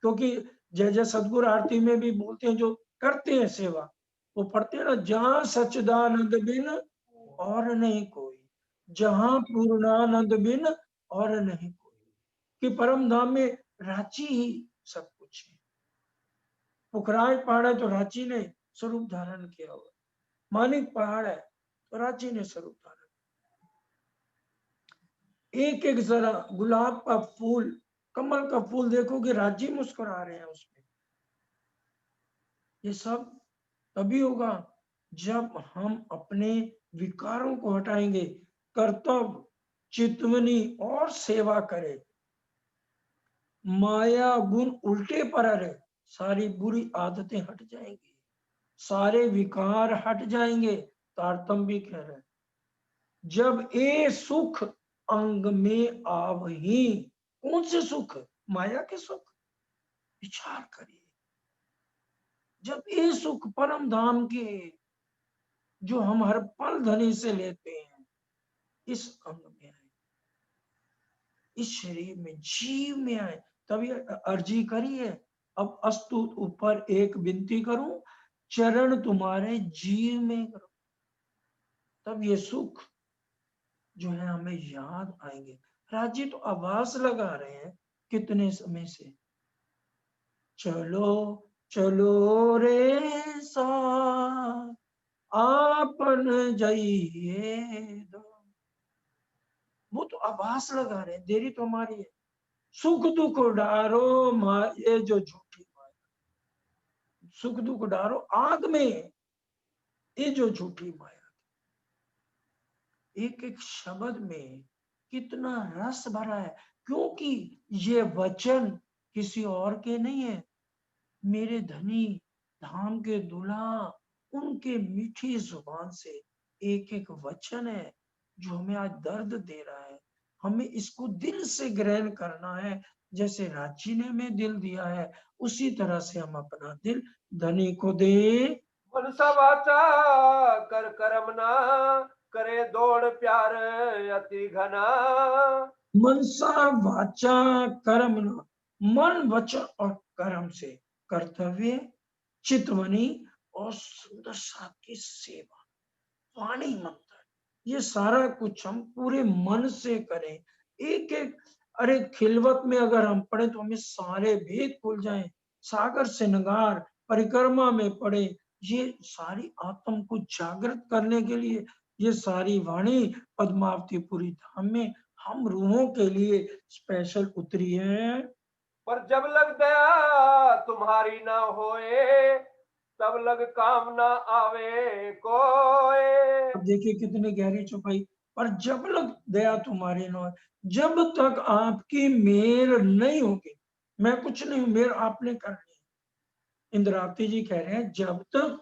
क्योंकि जय जय सतगुरु आरती में भी बोलते हैं, जो करते हैं सेवा, वो पढ़ते हैं ना, जहां सच्चिदानंद बिन और नहीं कोई, जहां पूर्णानंद बिन और नहीं कोई। कि परम धाम में रांची ही सब कुछ है। पुखराज पहाड़ है तो रांची ने स्वरूप धारण किया हुआ, मानिक पहाड़ है तो रांची ने स्वरूप धारण। एक एक जरा गुलाब का फूल, कमल का फूल देखोगे, रांची मुस्कुरा रहे हैं उसमें। ये सब तभी होगा जब हम अपने विकारों को हटाएंगे, कर्तव्य, चितवनी और सेवा करें। माया गुण उल्टे पर रहे, सारी बुरी आदतें हट जाएंगी, सारे विकार हट जाएंगे। तारतम्य भी कह रहे हैं, जब ए सुख अंग में आवही। कौन से सुख? माया के सुख। विचार करिए, जब ए सुख परम धाम के, जो हम हर पल धनी से लेते हैं, इस अंग में आए, इस शरीर में, जीव में आए, तभी अर्जी करिए। अब अस्तुत ऊपर एक विनती करूं, चरण तुम्हारे जीव में करो, तब ये सुख जो है हमें याद आएंगे। राजी तो आवाज लगा रहे हैं कितने समय से, चलो चलो रे साथ आपन जाइए दो। वो तो आवाज लगा रहे हैं, देरी तो हमारी है। सुख दुख डारो ये जो झूठी माया, सुख दुख डारो आग में, ये जो झूठी माया। एक एक शब्द में कितना रस भरा है, क्योंकि ये वचन किसी और के नहीं है, मेरे धनी धाम के दूल्हा, उनके मीठी जुबान से एक एक वचन है जो हमें आज दर्द दे रहा है। हमें इसको दिल से ग्रहण करना है, जैसे रांची ने हमें दिल दिया है, उसी तरह से हम अपना दिल धनी को दे। मनसा वाचा कर कर्म ना, करे दौड़ प्यार अति घना। मनसा वाचा कर्म न, मन वचन और कर्म से कर्तव्य, चितवनी और सुंदर साथ की सेवा, वाणी मंत्र, ये सारा कुछ हम पूरे मन से करें। एक एक, अरे खिलवत में अगर हम पढ़े तो हमें सारे भेद खुल जाएं। सागर श्रृंगार परिक्रमा में पढ़े, ये सारी आत्म को जागृत करने के लिए ये सारी वाणी पद्मावतीपुरी धाम में हम रूहों के लिए स्पेशल उतरी है। पर जब लग दया तुम्हारी ना होए, तब लग काम ना आवे कोए। अब देखिए कितनी गहरी छुपाई। पर जब लग दया तुम्हारी न हो, जब तक आपकी मेर नहीं होगी, मैं कुछ नहीं हूं, मेर आपने करनी है। इंद्रावती जी कह रहे हैं, जब तक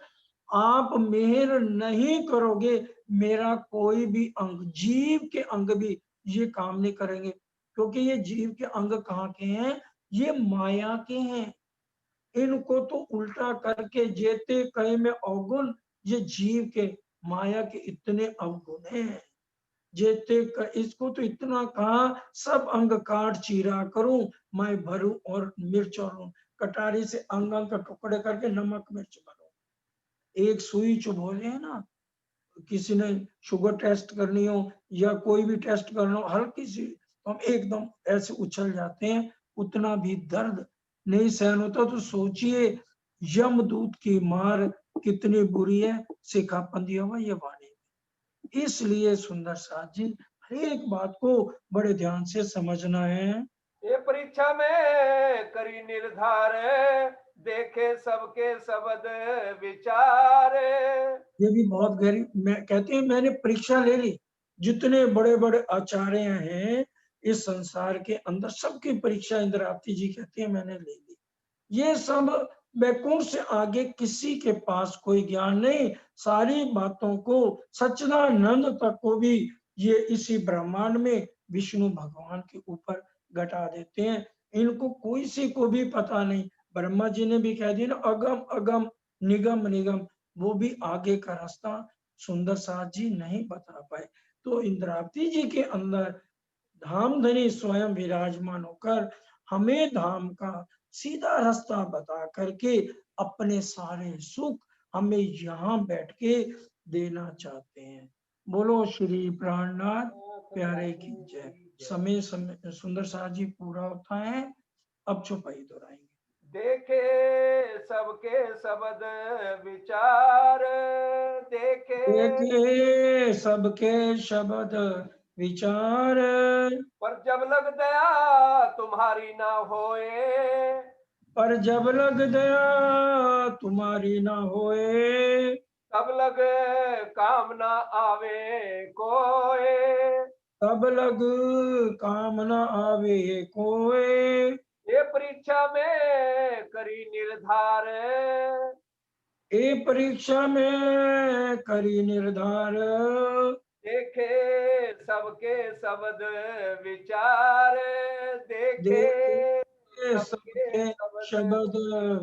आप मेहर नहीं करोगे, मेरा कोई भी अंग, जीव के अंग भी ये काम नहीं करेंगे। क्योंकि ये जीव के अंग कहाँ के हैं? ये माया के हैं। इनको तो उल्टा करके जेते कहे में अवगुण, ये जीव के, माया के इतने अवगुण हैं। जेते इसको तो इतना कहा, सब अंग काट चीरा करूं, मैं भरूं और मिर्च और कटारी से अंग अंग का टुकड़े करके नमक मिर्च भरूं। एक सुई चुभोले है ना, किसी ने शुगर टेस्ट करनी हो या कोई भी टेस्ट करना हो, हल्की सी तो हम एकदम ऐसे उछल जाते हैं, उतना भी दर्द नहीं सहन होता। तो सोचिए यमदूत की मार कितनी बुरी है, सिखापन दिया हुआ ये वाणी। इसलिए सुंदर साथ जी, हर एक बात को बड़े ध्यान से समझना है। ये परीक्षा में करी निर्धार, देखे सबके शब्द विचार। ये भी बहुत गहरी, मैं कहते हैं मैंने परीक्षा ले ली, जितने बड़े बड़े आचार्य हैं इस संसार के अंदर, सबकी परीक्षा इंद्रावती जी कहती है मैंने ले ली। ये सब बैकुंठ से आगे किसी के पास कोई ज्ञान नहीं। सारी बातों को सच्चिदानंद तक को भी ये इसी ब्रह्मांड में विष्णु भगवान के ऊपर घटा देते हैं। इनको कोई सी को भी पता नहीं। ब्रह्मा जी ने भी कह दिया ना, अगम अगम निगम निगम वो भी आगे का रास्ता सुंदर साथ जी नहीं बता पाए। तो इंद्रावती जी के अंदर धामधनी स्वयं विराजमान होकर हमें धाम का सीधा रास्ता बता करके अपने सारे सुख हमें यहाँ बैठ के देना चाहते हैं। बोलो श्री प्राणनाथ प्यारे की जय। समय समय सुंदर साथ जी पूरा होता है, अब चौपाई दोहराएंगे। देखे सबके शब्द विचार, देखे देखे सबके शब्द विचार, पर जब लग दया तुम्हारी ना होए, पर जब लग दया तुम्हारी ना होए, तब लग काम ना आवे कोए। तब लग काम न आवे कोय। ये परीक्षा में करी निर्धार, ए परीक्षा में करी निर्धार, देखे सबके शब्द विचार, देखे देखे सबके सबके शब्द शब्द